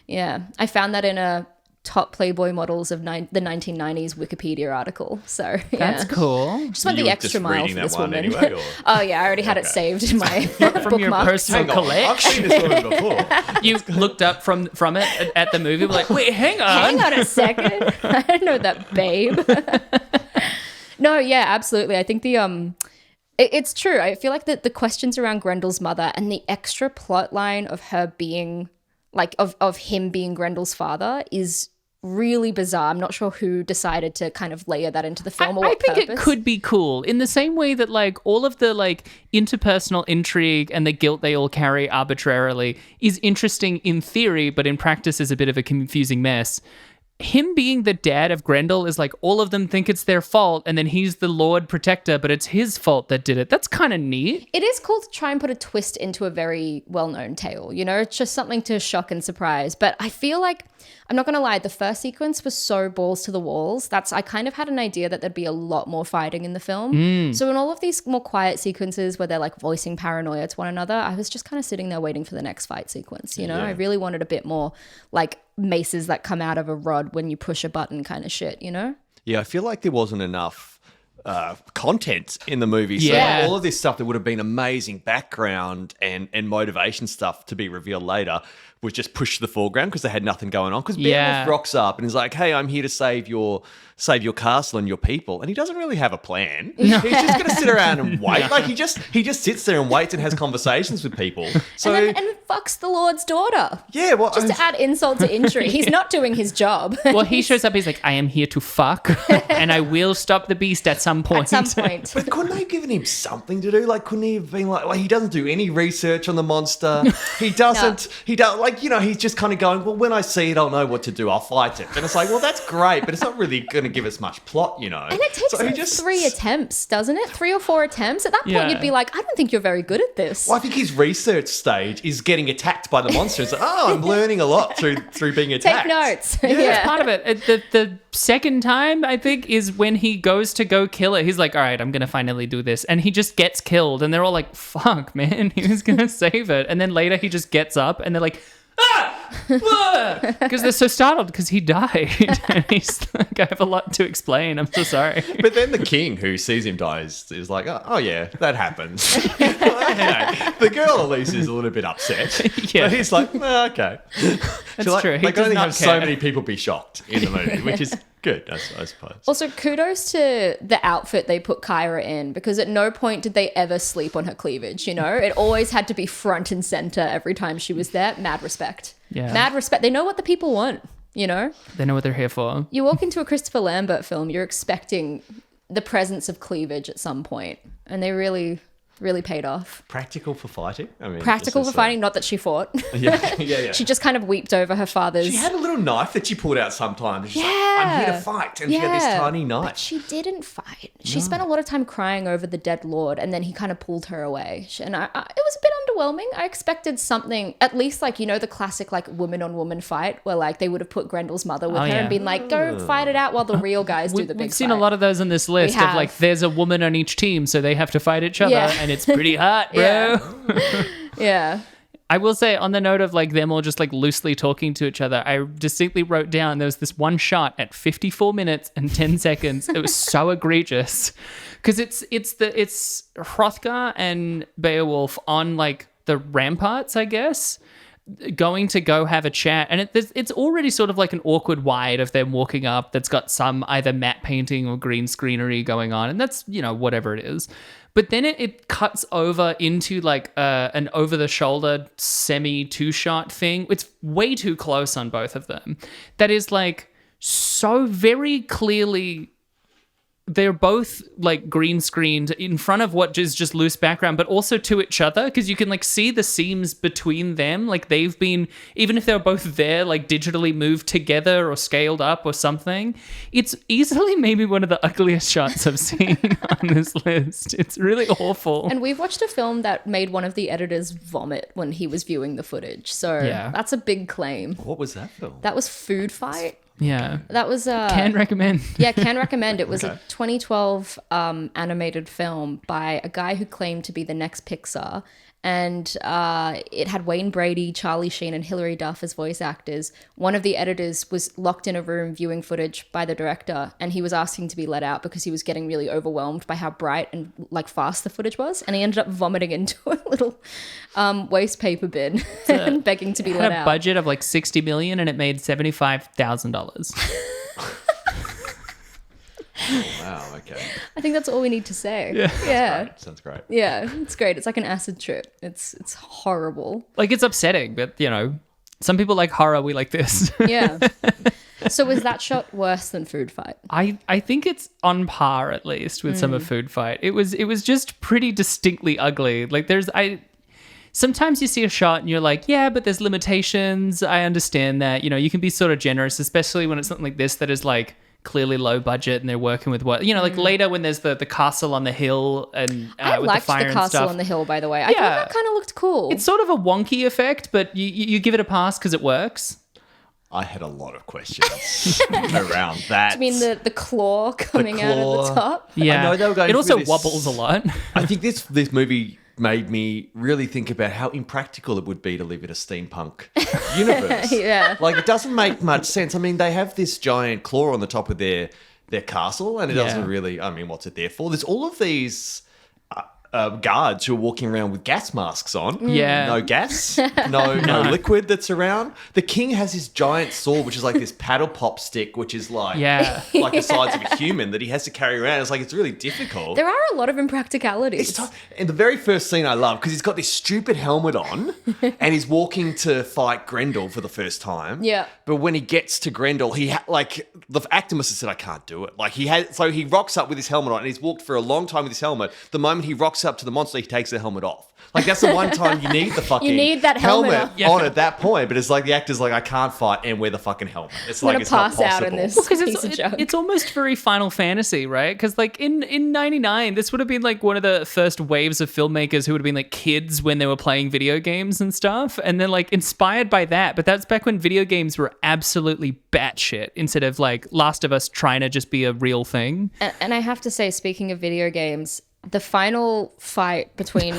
Yeah. I found that in a top Playboy models of the 1990s Wikipedia article. So, yeah. That's cool. Just went You the were extra just mile reading for that this one woman. anyway, or- Oh, yeah. I already had it saved in my From your bookmarks. personal Hang on, I've collection. seen this woman before. You looked up from it at the movie, like, wait, hang on. Hang on a second. I don't know that, babe. No, yeah, absolutely. I think it's true. I feel like the questions around Grendel's mother and the extra plot line of her being, like, of him being Grendel's father is really bizarre. I'm not sure who decided to kind of layer that into the film or I what think it purpose. could be cool in the same way that like all of the like interpersonal intrigue and the guilt they all carry arbitrarily is interesting in theory, but in practice is a bit of a confusing mess. Him being the dad of Grendel is like all of them think it's their fault, and then he's the Lord Protector, but it's his fault that did it. That's kind of neat. It is cool to try and put a twist into a very well-known tale, you know? It's just something to shock and surprise. But I feel like, I'm not going to lie, the first sequence was so balls to the walls. I kind of had an idea that there'd be a lot more fighting in the film. So in all of these more quiet sequences where they're like voicing paranoia to one another, I was just kind of sitting there waiting for the next fight sequence, you know? Yeah. I really wanted a bit more like maces that come out of a rod when you push a button kind of shit, you know? Yeah, I feel like there wasn't enough content in the movie. So Yeah. all of this stuff that would have been amazing background and motivation stuff to be revealed later was just pushed to the foreground because they had nothing going on. Because Beowulf Yeah. rocks up and is like, hey, I'm here to save your castle and your people. And he doesn't really have a plan. He's just going to sit around and wait. Like he just sits there and waits and has conversations with people. So And fucks the Lord's daughter. yeah, well, Just to add insult to injury. He's not doing his job. Well, he shows up, he's like, I am here to fuck, and I will stop the beast at some point. At some point. But couldn't they have given him something to do? Like, couldn't he have been like he doesn't do any research on the monster. He doesn't. He does like he's just kind of going, well, when I see it, I'll know what to do. I'll fight it. And it's like, well, that's great, but it's not really going to give us much plot, you know. And it takes So he like 3 attempts, doesn't it? 3 or 4 attempts. At that point, Yeah. you'd be like, I don't think you're very good at this. Well, I think his research stage is getting attacked by the monster. It's like, oh, I'm learning a lot through being attacked. Take notes. That's Yeah. part of it. The second time, I think, is when he goes to go kill it. He's like, all right, I'm going to finally do this. And he just gets killed. And they're all like, fuck, man, he was going to save it. And then later he just gets up and they're like, because they're so startled because he died. And he's like, I have a lot to explain. I'm so sorry. But then the king who sees him die is like, oh yeah, that happens. You know, the girl at least is a little bit upset. Yeah. But he's like, okay. That's true. He They can does only not have so care. many people be shocked in the movie, which is good, I suppose. Also, kudos to the outfit they put Kyra in, because at no point did they ever sleep on her cleavage, you know? It always had to be front and center every time she was there. Mad respect. Yeah. Mad respect. They know what the people want, you know? They know what they're here for. You walk into a Christopher Lambert film, you're expecting the presence of cleavage at some point, and they really paid off. Practical for fighting? I mean, Practical this for is, fighting, not that she fought. Yeah. She just kind of weeped over her father's. She had a little knife that she pulled out sometimes. She's like, Yeah. I'm here to fight. And she had this tiny But knife. she didn't fight. She spent a lot of time crying over the dead lord, and then he kind of pulled her away. And it was a bit underwhelming. I expected something, at least like, you know, the classic like woman on woman fight where like they would have put Grendel's mother with her yeah. and been like, go fight it out while the real guys do the big We've seen fight. a lot of those on this list of have. like, there's a woman on each team, so they have to fight each other, Yeah. and it's pretty hot, bro. Yeah. Yeah. I will say, on the note of like them all just like loosely talking to each other, I distinctly wrote down there was this one shot at 54 minutes and 10 seconds. It was so egregious because it's Hrothgar and Beowulf on like the ramparts, I guess, going to go have a chat, and it's already sort of like an awkward wide of them walking up that's got some either matte painting or green screenery going on, and that's, you know, whatever it is. But then it cuts over into like an over-the-shoulder semi-two-shot thing. It's way too close on both of them. That is like so very clearly... They're both like green screened in front of what is just loose background, but also to each other, because you can like see the seams between them. Like they've been, even if they were both there, like digitally moved together or scaled up or something. It's easily maybe one of the ugliest shots I've seen on this list. It's really awful. And we've watched a film that made one of the editors vomit when he was viewing the footage. So that's a big claim. What was that film? That was Food Fight. Yeah. That was can recommend. Yeah, can recommend. It was a 2012 animated film by a guy who claimed to be the next Pixar. And it had Wayne Brady, Charlie Sheen, and Hilary Duff as voice actors. One of the editors was locked in a room viewing footage by the director, and he was asking to be let out because he was getting really overwhelmed by how bright and like fast the footage was. And he ended up vomiting into a little waste paper bin and begging to be let out. It had a budget of like $60 million, and it made $75,000. Wow, okay. I think that's all we need to say. Yeah. Sounds great. Yeah, it's great. It's like an acid trip. It's horrible. Like, it's upsetting, but, you know, some people like horror, we like this. Yeah. So was that shot worse than Food Fight? I think it's on par, at least, with some of Food Fight. It was just pretty distinctly ugly. Like, sometimes you see a shot and you're like, yeah, but there's limitations. I understand that. You know, you can be sort of generous, especially when it's something like this that is like clearly low budget and they're working with what, you know, like later when there's the castle on the hill and I with liked the fire the and castle stuff. on the hill, by the way. I thought that kind of looked cool. It's sort of a wonky effect, but you give it a pass because it works. I had a lot of questions around that. I mean, the claw coming out of the top. Yeah, I know they were going it also through this. wobbles a lot. I think this movie made me really think about how impractical it would be to live in a steampunk universe. Yeah. Like, it doesn't make much sense. I mean, they have this giant claw on the top of their castle, and it doesn't really, I mean, what's it there for? There's all of these guards who are walking around with gas masks on. Yeah. No gas, no liquid that's around. The king has his giant sword, which is like this paddle pop stick, which is like, like the size of a human that he has to carry around. It's like, it's really difficult. There are a lot of impracticalities. And the very first scene I love, because he's got this stupid helmet on and he's walking to fight Grendel for the first time. Yeah. But when he gets to Grendel, the actor must have said, I can't do it. Like, so he rocks up with his helmet on, and he's walked for a long time with his helmet. The moment he rocks up to the monster, he takes the helmet off. Like, that's the one time you need the fucking You need that helmet on at that point. But it's like the actor's like, I can't fight and wear the fucking helmet. It's like, it's not possible. I'm gonna pass out in this piece of junk. It's almost very Final Fantasy, right? Because like in 99, this would have been like one of the first waves of filmmakers who would have been like kids when they were playing video games and stuff. And then like inspired by that. But that's back when video games were absolutely batshit instead of like Last of Us trying to just be a real thing. And I have to say, speaking of video games, the final fight between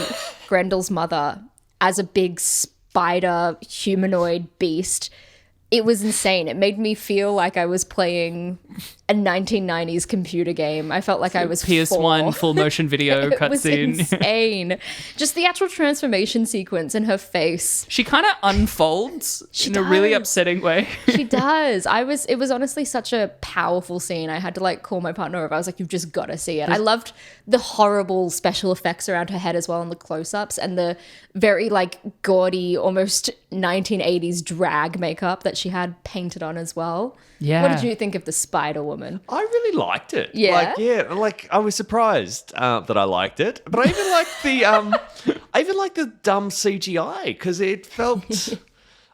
Grendel's mother as a big spider humanoid beast, it was insane. It made me feel like I was playing a 1990s computer game. I felt like I was PS1 4. full motion video It was cutscene. insane. Just the actual transformation sequence in her face. She kind of unfolds in a really upsetting way. She does. It was honestly such a powerful scene. I had to like call my partner over. I was like, you've just got to see it. I loved the horrible special effects around her head as well, and the close-ups, and the very like gaudy, almost 1980s drag makeup that she had painted on as well. Yeah. What did you think of the Spider Woman? I really liked it. Yeah? I was surprised that I liked it, but I even liked the dumb CGI because it felt,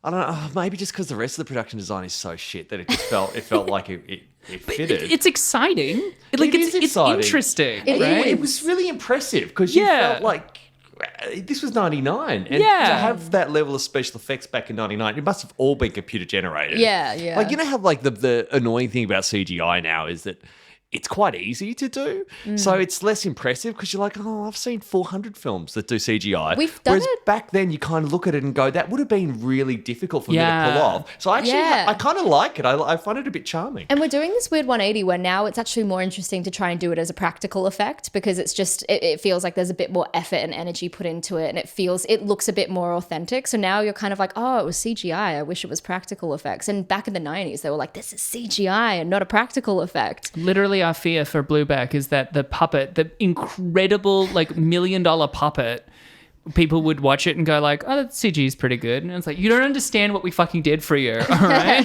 I don't know, maybe just because the rest of the production design is so shit that it felt like it fitted. It's exciting. It's exciting. interesting. It was really impressive because you felt like this was 99, and to have that level of special effects back in 99, it must have all been computer generated. Yeah. Like, you know how like the annoying thing about CGI now is that it's quite easy to do. So it's less impressive because you're like, oh, I've seen 400 films that do CGI. We've done Whereas it. back then you kind of look at it and go, that would have been really difficult for me to pull off. So actually, Yeah. I kind of like it. I find it a bit charming. And we're doing this weird 180 where now it's actually more interesting to try and do it as a practical effect because it's just, it feels like there's a bit more effort and energy put into it and it looks a bit more authentic. So now you're kind of like, oh, it was CGI. I wish it was practical effects. And back in the 90s, they were like, this is CGI and not a practical effect. Literally, our fear for Blueback is that the puppet, the incredible like $1 million puppet, people would watch it and go like, oh, that CG is pretty good. And it's like, you don't understand what we fucking did for you, all right?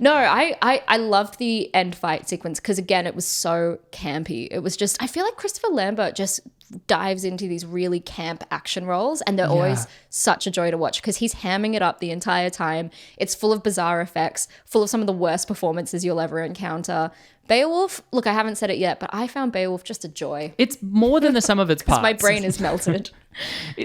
No, I loved the end fight sequence because, again, it was so campy. It was just, I feel like Christopher Lambert just dives into these really camp action roles and they're always such a joy to watch because he's hamming it up the entire time. It's full of bizarre effects, full of some of the worst performances you'll ever encounter. Beowulf, look, I haven't said it yet, but I found Beowulf just a joy. It's more than the sum of its parts. My brain is melted.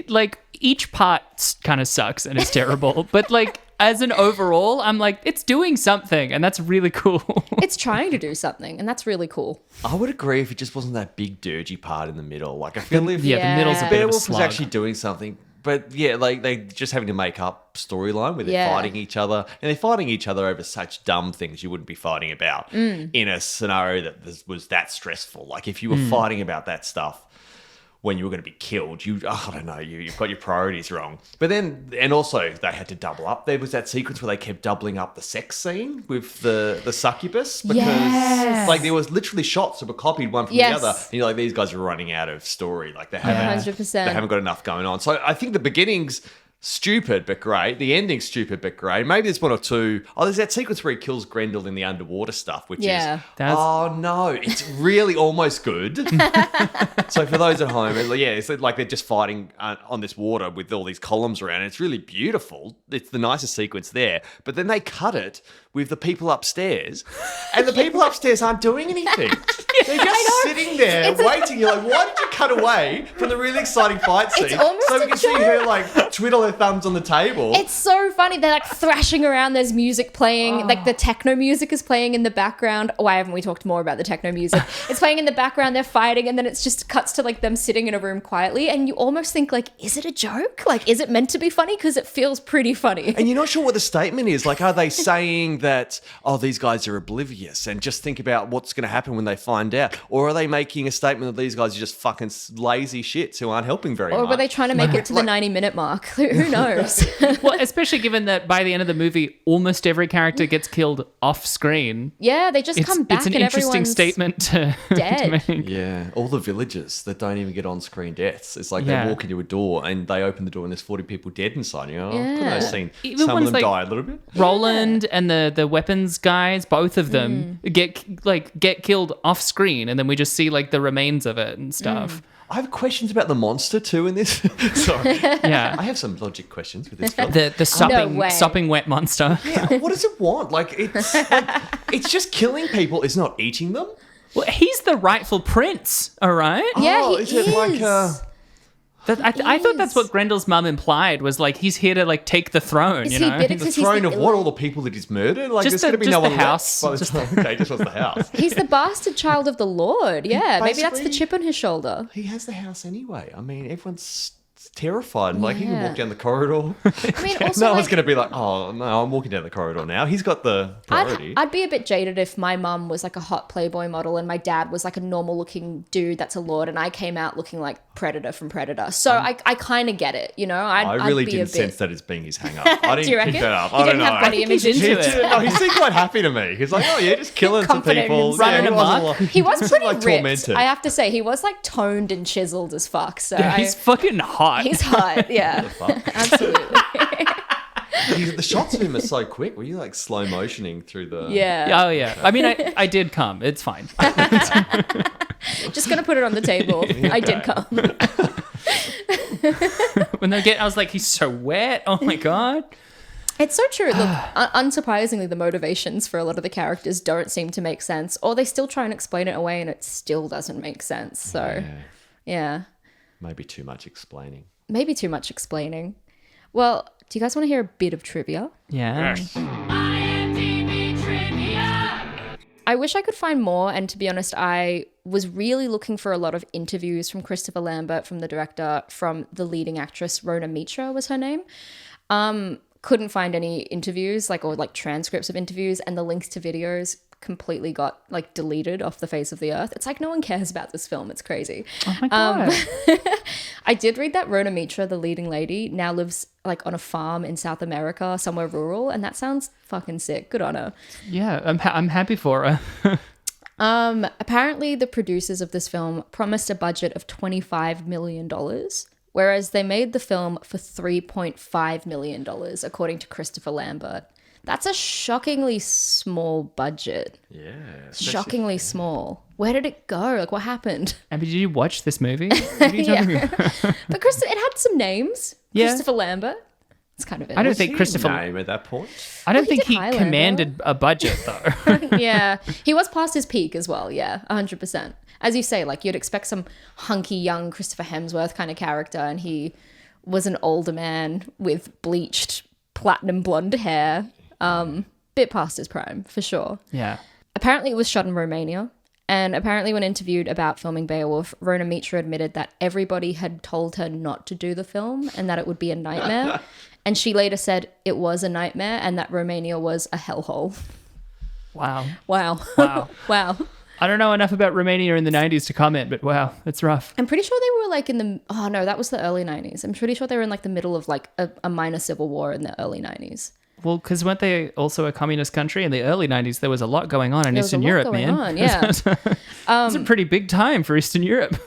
Like, each part kind of sucks and is terrible, but like, as an overall, I'm like, it's doing something, and that's really cool. It's trying to do something, and that's really cool. I would agree if it just wasn't that big dirgy part in the middle. Like I feel if The middle's a bit of a Beowulf was slug. actually doing something, but yeah, like they just having to make up storyline where they're fighting each other, and they're fighting each other over such dumb things you wouldn't be fighting about in a scenario that was that stressful. Like if you were fighting about that stuff when you were going to be killed, I don't know, you've got your priorities wrong. But then, and also they had to double up. There was that sequence where they kept doubling up the sex scene with the succubus because like there was literally shots that were copied one from the other. And you're like, these guys are running out of story. Like they haven't, 100%. they haven't got enough going on. So I think the beginning's stupid but great. The ending's stupid but great. Maybe there's one or two. Oh, there's that sequence where he kills Grendel in the underwater stuff, which is, oh no, it's really almost good. So for those at home, it's like they're just fighting on this water with all these columns around it. It's really beautiful. It's the nicest sequence there. But then they cut it with the people upstairs, and the people upstairs aren't doing anything. They're just sitting there waiting. You're like, why did you cut away from the really exciting fight scene so we can see her like twiddle her thumbs on the table? It's so funny. They're like thrashing around. There's music playing. Like the techno music is playing in the background. Why haven't we talked more about the techno music? It's playing in the background. They're fighting, and then it's just cuts to like them sitting in a room quietly, and you almost think like, is it a joke? Like, is it meant to be funny? Because it feels pretty funny. And you're not sure what the statement is. Like, are they saying that, oh, these guys are oblivious and just think about what's going to happen when they find out? Or are they making a statement that these guys are just fucking lazy shits who aren't helping very much? Or were they trying to make it to the 90-minute mark? Who knows? Well, especially given that by the end of the movie, almost every character gets killed off screen. Yeah, they just come back It's an and interesting everyone's statement to dead. to make. Yeah, all the villagers that don't even get on-screen deaths. It's like they walk into a door and they open the door and there's 40 people dead inside. You know, couldn't have seen Even some of ones them like die a little bit. Roland and the weapons guys, both of them get killed off screen, and then we just see like the remains of it and stuff. I have questions about the monster too in this. Sorry. Yeah. I have some logic questions with this film. The sopping, way. sopping wet monster. Yeah, what does it want? It's just killing people. It's not eating them. Well, he's the rightful prince, all right? Yeah, he is it like I thought that's what Grendel's mum implied, was like he's here to like take the throne. Is You he know, bitter the 'cause he's throne the of what? All the people that he's murdered? Like, Just there's going to be the no one house. left by the time. Okay, just wants the house. He's the bastard child of the Lord. Yeah, maybe that's the basically- chip on his shoulder. He has the house anyway. I mean, everyone's terrified. Like, he can walk down the corridor. I mean, also, No one's like, going to be like, oh, no, I'm walking down the corridor now. He's got the priority. I'd be a bit jaded if my mum was like a hot Playboy model and my dad was like a normal looking dude that's a lord and I came out looking like Predator from Predator. So I kind of get it, you know? I really I'd be didn't a sense bit... that as being his hang-up. I didn't Do you reckon? pick that up. He I don't didn't know. have body image he's into into it. it. No, he seemed quite happy to me. He's like, oh yeah, just killing some Confident in people. himself. Running he wasn't amok. like- He was wasn't, pretty like, ripped. tormented. I have to say, he was like toned and chiseled as fuck. So he's fucking hot. he's hot, yeah. Absolutely. The shots of him are so quick. Were you like slow motioning through the? Yeah. Oh yeah. I mean, I did come. It's fine. Just going to put it on the table. I did come. When they get, I was like, he's so wet. Oh my god. It's so true. Look, unsurprisingly, the motivations for a lot of the characters don't seem to make sense, or they still try and explain it away and it still doesn't make sense. So, yeah. Maybe too much explaining. Maybe too much explaining. Well, do you guys want to hear a bit of trivia? Yeah. I wish I could find more. And to be honest, I was really looking for a lot of interviews from Christopher Lambert, from the director, from the leading actress, Rona Mitra was her name. Couldn't find any interviews, or transcripts of interviews, and the links to videos completely got deleted off the face of the earth. It's like no one cares about this film. It's crazy. Oh my God. I did read that Rona Mitra, the leading lady, now lives on a farm in South America, somewhere rural, and that sounds fucking sick. Good on her. Yeah, I'm happy for her. Apparently the producers of this film promised a budget of $25 million, whereas they made the film for $3.5 million, according to Christopher Lambert. That's a shockingly small budget. Yeah. Shockingly small. Where did it go? What happened? Abby, did you watch this movie? What are you talking about? But it had some names. Yeah. Christopher Lambert. It's kind of it. I don't think Christopher... name at that point. I don't he think did he Highlander. commanded a budget, though. Yeah. He was past his peak as well. Yeah, 100%. As you say, you'd expect some hunky young Christopher Hemsworth kind of character, and he was an older man with bleached platinum blonde hair. Bit past his prime, for sure. Yeah. Apparently it was shot in Romania. And apparently when interviewed about filming Beowulf, Rona Mitra admitted that everybody had told her not to do the film and that it would be a nightmare. And she later said it was a nightmare and that Romania was a hellhole. Wow. Wow. Wow. Wow. I don't know enough about Romania in the 90s to comment, but wow, it's rough. I'm pretty sure they were in the... Oh, no, that was the early 90s. I'm pretty sure they were in the middle of a minor civil war in the early 90s. Well, because weren't they also a communist country? In the early 90s, there was a lot going on in There was Eastern a lot Europe, going man. on, yeah. It's a pretty big time for Eastern Europe.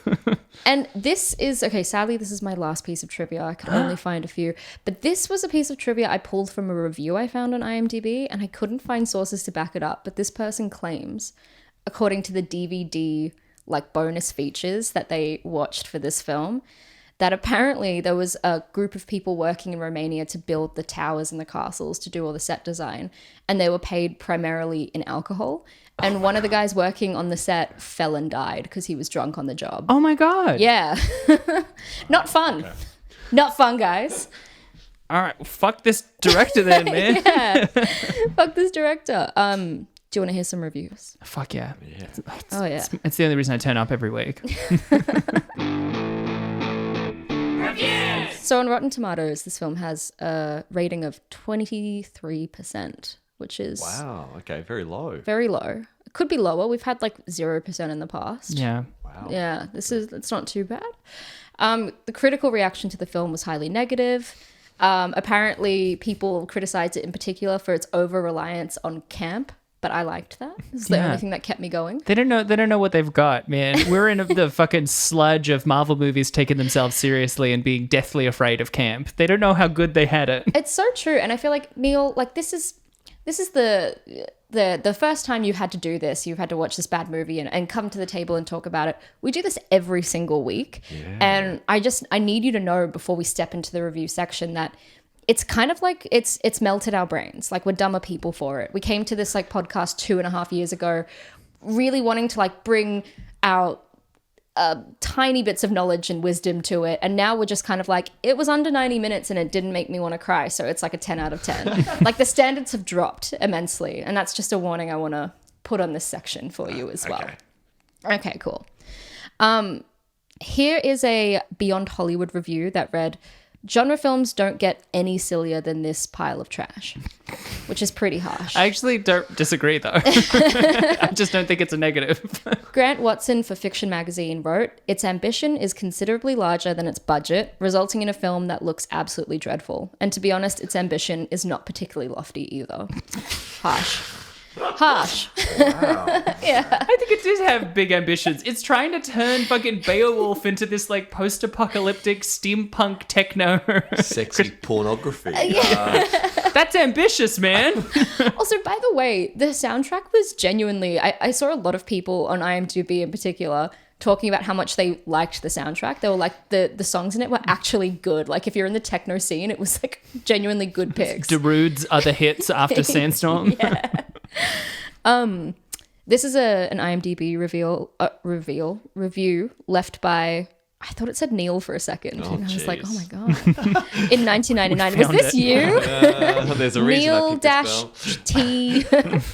And this is... Okay, sadly, this is my last piece of trivia. I could only find a few. But this was a piece of trivia I pulled from a review I found on IMDb, and I couldn't find sources to back it up. But this person claims, according to the DVD, bonus features that they watched for this film, that apparently there was a group of people working in Romania to build the towers and the castles, to do all the set design, and they were paid primarily in alcohol. And one of the guys working on the set fell and died because he was drunk on the job. Oh my God. Yeah. Not fun. Okay. Not fun, guys. All right. Well, fuck this director then, man. Yeah. Fuck this director. Do you want to hear some reviews? Fuck yeah. Oh, yeah. It's the only reason I turn up every week. So on Rotten Tomatoes, this film has a rating of 23%, which is... Wow. Okay. Very low. Very low. It could be lower. We've had 0% in the past. Yeah. Wow. Yeah. It's not too bad. The critical reaction to the film was highly negative. Apparently, people criticized it in particular for its over-reliance on camp. But I liked that. This is the only thing that kept me going. They don't know what they've got, man. We're in the fucking sludge of Marvel movies taking themselves seriously and being deathly afraid of camp. They don't know how good they had it. It's so true. And I feel like, Neil, this is the first time you had to do this. You've had to watch this bad movie and come to the table and talk about it. We do this every single week. Yeah. And I need you to know before we step into the review section that it's kind of it's melted our brains. We're dumber people for it. We came to this podcast 2.5 years ago, really wanting to bring out tiny bits of knowledge and wisdom to it. And now we're just kind of it was under 90 minutes and it didn't make me want to cry. So it's a 10 out of 10. The standards have dropped immensely. And that's just a warning I want to put on this section for you as well. Okay, cool. Here is a Beyond Hollywood review that read, genre films don't get any sillier than this pile of trash, which is pretty harsh. I actually don't disagree, though. I just don't think it's a negative. Grant Watson for Fiction Magazine wrote, its ambition is considerably larger than its budget, resulting in a film that looks absolutely dreadful. And to be honest, its ambition is not particularly lofty either. Harsh. Harsh. Wow. Yeah. I think it did have big ambitions. It's trying to turn fucking Beowulf into this post-apocalyptic steampunk techno. Sexy pornography. That's ambitious, man. Also, by the way, the soundtrack was genuinely... I saw a lot of people on IMDb in particular talking about how much they liked the soundtrack. They were the songs in it were actually good. If you're in the techno scene, it was genuinely good picks. Darude's other hits after Sandstorm. Yeah. This is an IMDb review left by I thought it said Neil for a second. Oh, and I was like, oh jeez. my God. In 1999. Was this you? There's a reason I Neil picked dash this spell. T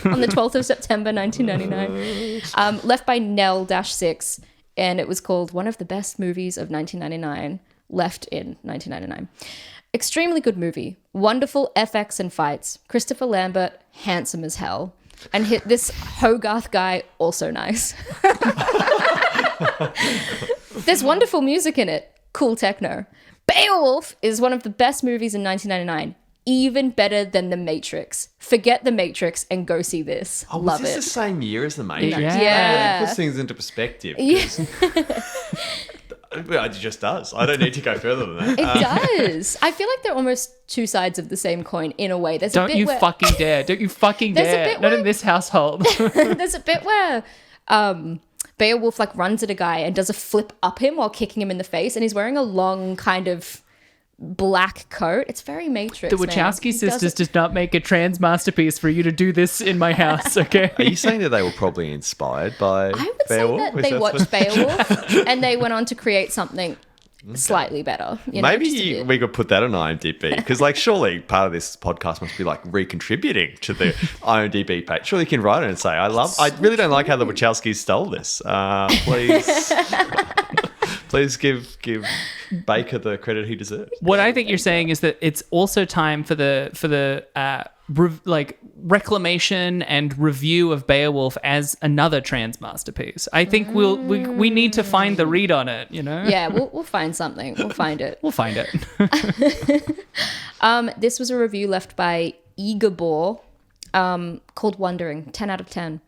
on the 12th of September 1999. Left by Nell dash 6. And it was called one of the best movies of 1999. Left in 1999. Extremely good movie. Wonderful FX and fights. Christopher Lambert, handsome as hell. And this Hogarth guy, also nice. There's wonderful music in it. Cool techno. Beowulf is one of the best movies in 1999. Even better than The Matrix. Forget The Matrix and go see this. Oh, was Love this it. the same year as The Matrix? Yeah. Yeah. It puts things into perspective. Yeah. It just does. I don't need to go further than that. It does. I feel like they're almost two sides of the same coin in a way. There's a Don't bit you where, fucking dare. Don't you fucking There's a dare. bit Not where- in this household. There's a bit where Beowulf like runs at a guy and does a flip up him while kicking him in the face, and he's wearing a long kind of black coat. It's very Matrix. The man. Wachowski He does sisters it- did not make a trans masterpiece for you to do this in my house, okay? Are you saying that they were probably inspired by I would Beowulf? say that Is they that watched Beowulf and they went on to create something slightly better. You know, just a Maybe bit. we could put that on IMDb because, like, surely part of this podcast must be like recontributing to the IMDb page. Surely you can write it and say, I really don't like how the Wachowskis stole this. Please give Baker the credit he deserves. What I think you're saying is that it's also time for the reclamation and review of Beowulf as another trans masterpiece. I think we need to find the read on it, you know? Yeah, we'll find something. We'll find it. We'll find it. This was a review left by Igabor called Wondering, 10 out of 10.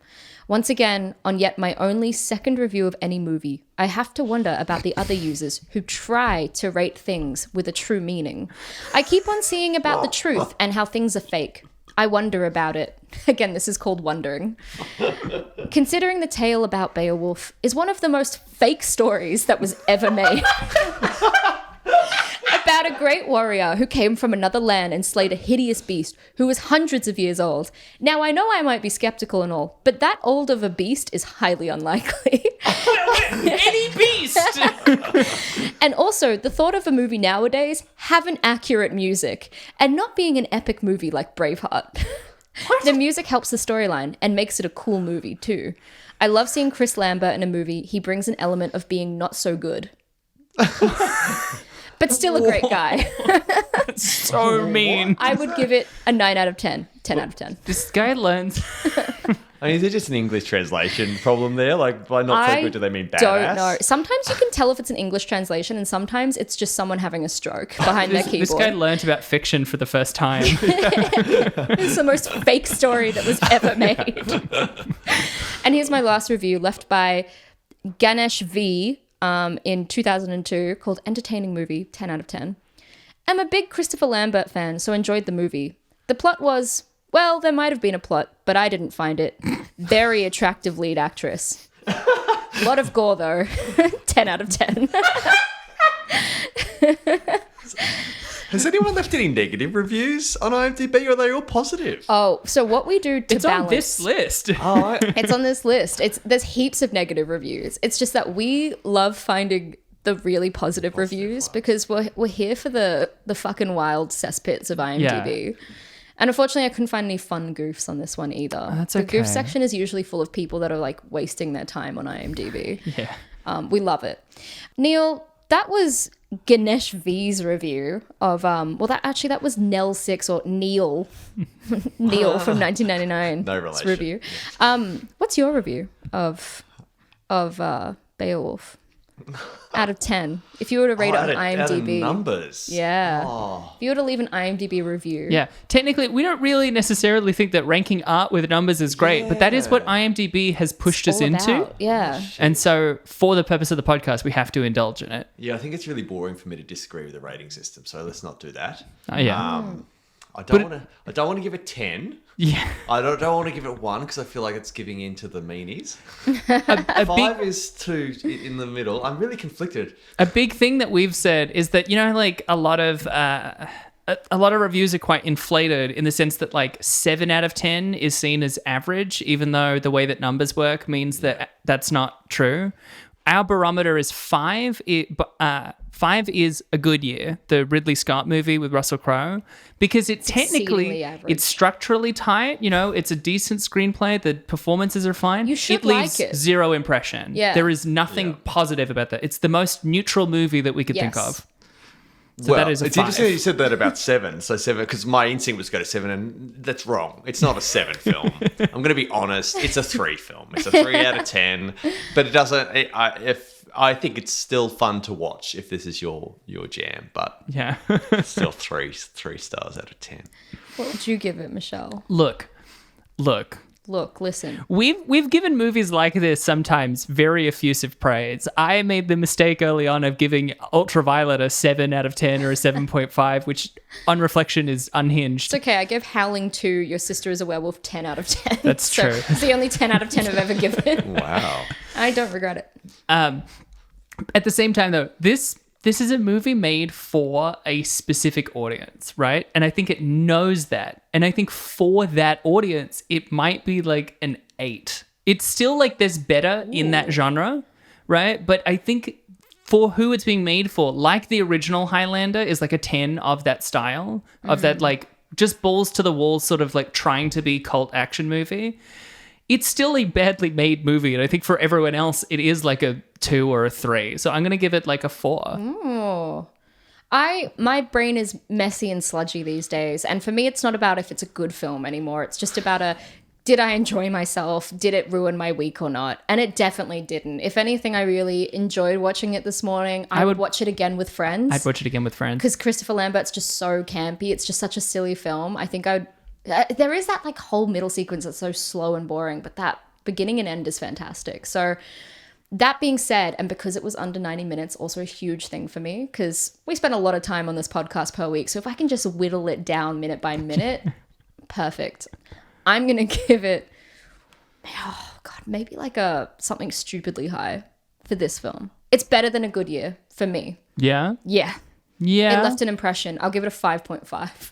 Once again, on yet my only second review of any movie, I have to wonder about the other users who try to rate things with a true meaning. I keep on seeing about the truth and how things are fake. I wonder about it. Again, this is called Wondering. Considering the tale about Beowulf is one of the most fake stories that was ever made. About a great warrior who came from another land and slayed a hideous beast who was hundreds of years old. Now, I know I might be skeptical and all, but that old of a beast is highly unlikely. Any beast! And also, the thought of a movie nowadays having accurate music and not being an epic movie like Braveheart. The music helps the storyline and makes it a cool movie too. I love seeing Chris Lambert in a movie. He brings an element of being not so good. But still a great guy. So mean. I would give it a 9 out of 10. 10 out of 10. This guy learns. I mean, is it just an English translation problem there? Like, by not so good, do they mean badass? Don't know. Sometimes you can tell if it's an English translation, and sometimes it's just someone having a stroke behind their This guy keyboard. learned about fiction for the first time. It's the most fake story that was ever made. And here's my last review, left by Ganesh V in 2002, called Entertaining Movie, 10 out of 10. I'm a big Christopher Lambert fan, so enjoyed the movie. The plot was, well, there might have been a plot, but I didn't find it. Very attractive lead actress. A lot of gore, though. 10 out of 10. Has anyone left any negative reviews on IMDb, or are they all positive? Oh, so what we do to It's balance... on this list. Oh, It's on this list. There's heaps of negative reviews. It's just that we love finding the really positive reviews because we're here for the fucking wild cesspits of IMDb. And unfortunately, I couldn't find any fun goofs on this one either. That's the okay. goof section is usually full of people that are like wasting their time on IMDb. Yeah. We love it. Neil, that was Ganesh V's review of that was Nell 6 or Neil Neil from 1999. No relation. Review. What's your review of Beowulf out of 10? If you were to rate it on IMDb, numbers. yeah. Oh. If you were to leave an IMDb review, Yeah. Technically, we don't really necessarily think that ranking art with numbers is great, but that is what IMDb has pushed us all into. about, yeah. And so, for the purpose of the podcast, we have to indulge in it. Yeah, I think it's really boring for me to disagree with the rating system, so let's not do that. Yeah. I don't want to give it 10. Yeah. I don't want to give it 1 because I feel like it's giving in to the meanies. A 5 is 2 in the middle. I'm really conflicted. big thing that we've said is that, like a lot of reviews are quite inflated in the sense that like 7 out of 10 is seen as average, even though the way that numbers work means that that's not true. our barometer is 5. 5 is a good year, the Ridley Scott movie with Russell Crowe, because it's exceedingly average. it's structurally tight. It's a decent screenplay. The performances are fine. You should it leaves like it. zero impression. Yeah. There is nothing positive about that. It's the most neutral movie that we could think Yes. of. So that is a it's 5. interesting that you said that about 7. So 7, because my instinct was to go to 7, and that's wrong. It's not a 7 film. I'm going to be honest. It's a 3 film. It's a 3 out of 10. But it doesn't. I think it's still fun to watch if this is your jam. But Yeah. still 3 stars out of 10. What would you give it, Michelle? Look. Look, listen. We've given movies like this sometimes very effusive praise. I made the mistake early on of giving Ultraviolet a 7 out of 10 or a 7.5, which on reflection is unhinged. It's okay. I gave Howling 2, Your Sister is a Werewolf 10 out of 10. That's So true. It's the only 10 out of 10 I've ever given. Wow. I don't regret it. At the same time, though, this is a movie made for a specific audience, right? And I think it knows that. And I think for that audience, it might be like an 8. It's still like there's better in that genre, right? But I think for who it's being made for, like the original Highlander is like a 10 of that style, of that like just balls to the wall sort of like trying to be cult action movie. It's still a badly made movie, and I think for everyone else, it is like a 2 or a 3. So I'm going to give it like a 4. Oh. My brain is messy and sludgy these days, and for me, it's not about if it's a good film anymore. It's just about did I enjoy myself? Did it ruin my week or not? And it definitely didn't. If anything, I really enjoyed watching it this morning. I would watch it again with friends. I'd watch it again with friends. Because Christopher Lambert's just so campy. It's just such a silly film. I think I would... there is that like whole middle sequence that's so slow and boring, but that beginning and end is fantastic. So that being said, and because it was under 90 minutes, also a huge thing for me, because we spend a lot of time on this podcast per week. So if I can just whittle it down minute by minute, perfect. I'm going to give it, maybe like something stupidly high for this film. It's better than A Good Year for me. Yeah? Yeah. Yeah. It left an impression. I'll give it a 5.5.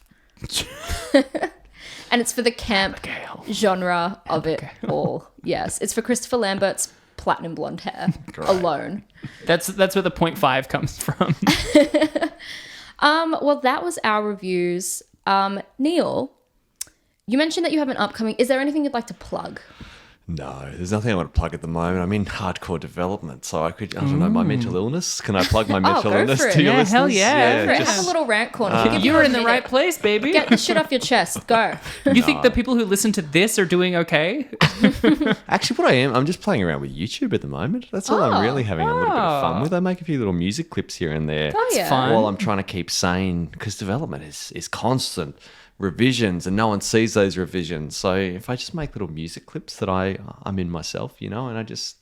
And it's for the camp genre of it all. Yes. It's for Christopher Lambert's platinum blonde hair alone. That's where the 0.5 comes from. Well, that was our reviews. Neil, you mentioned that you have an upcoming... Is there anything you'd like to plug? No, there's nothing I want to plug at the moment. I'm in hardcore development, so I don't know, my mental illness. Can I plug my mental go illness for it. to your Yeah, listeners? hell yeah. Go for it. just- Have a little rant corner. You're in the right place, baby. Get the shit off your chest. Go. You think the people who listen to this are doing okay? Actually, what I'm just playing around with YouTube at the moment. That's all I'm really having a little bit of fun with. I make a few little music clips here and there. Oh, yeah. fun. While I'm trying to keep sane, because development is constant. Revisions, and no one sees those revisions. So if I just make little music clips that I'm in myself, and I just...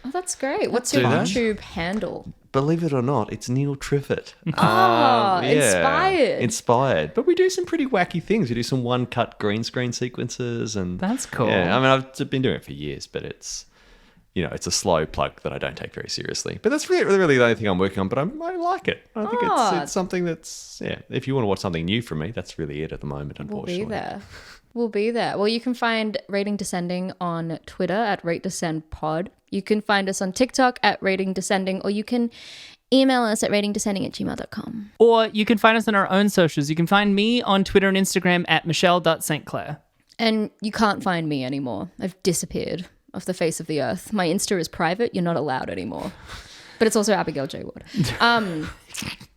Oh, that's great. What's your Do that. YouTube handle? Believe it or not, it's Neil Triffett. Inspired. Inspired. But we do some pretty wacky things. We do some one-cut green screen sequences. And That's cool. Yeah, I mean, I've been doing it for years, but it's... it's a slow plug that I don't take very seriously. But that's really the only thing I'm working on. But I like it. I think it's something that's... Yeah, if you want to watch something new from me, that's really it at the moment, unfortunately. We'll be there. Well, you can find Rating Descending on Twitter at RateDescendPod. You can find us on TikTok at Rating Descending, or you can email us at ratingdescending@gmail.com. Or you can find us on our own socials. You can find me on Twitter and Instagram at michelle.stclair. And you can't find me anymore. I've disappeared off the face of the earth. My Insta is private. You're not allowed anymore. But it's also Abigail J. Ward.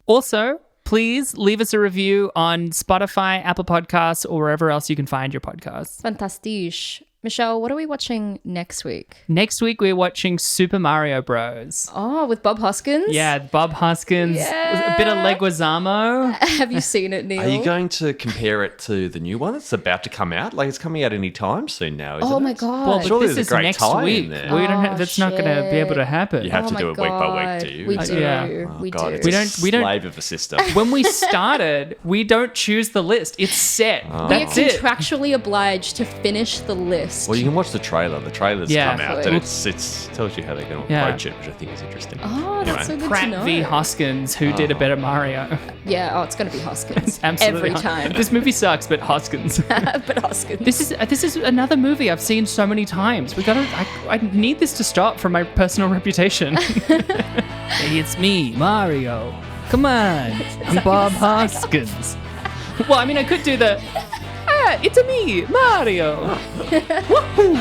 Also, please leave us a review on Spotify, Apple Podcasts, or wherever else you can find your podcasts. Fantastisch. Michelle, what are we watching next week? Next week, we're watching Super Mario Bros. Oh, with Bob Hoskins? Yeah, Bob Hoskins, a bit of Leguizamo. Have you seen it, Neil? Are you going to compare it to the new one that's about to come out? Like, it's coming out any time soon now, isn't it? Oh my God. Well, but Surely this there's is a great next tie in week. there. We don't have, that's not going to be able to happen. You have Oh to my do it week by God. week, do you? We Is do. it? Yeah. We God, do. it's We a don't- we don't- slave of the system. When we started, we don't choose the list. It's set. We are That's it. contractually obliged to finish the list. best. Well, you can watch the trailer. The trailer's Yeah. come out, Cool. and it's tells you how they're going to Yeah. approach it, which I think is interesting. Oh, that's so good to Pratt know. v. Hoskins, who did a better Mario. Yeah, oh, it's going to be Hoskins. Absolutely. Every time. This movie sucks, but Hoskins. But Hoskins. This is another movie I've seen so many times. I need this to stop for my personal reputation. Hey, it's me, Mario. Come on, I'm Bob Hoskins. Well, I mean, I could do the. It's me, Mario. Woohoo!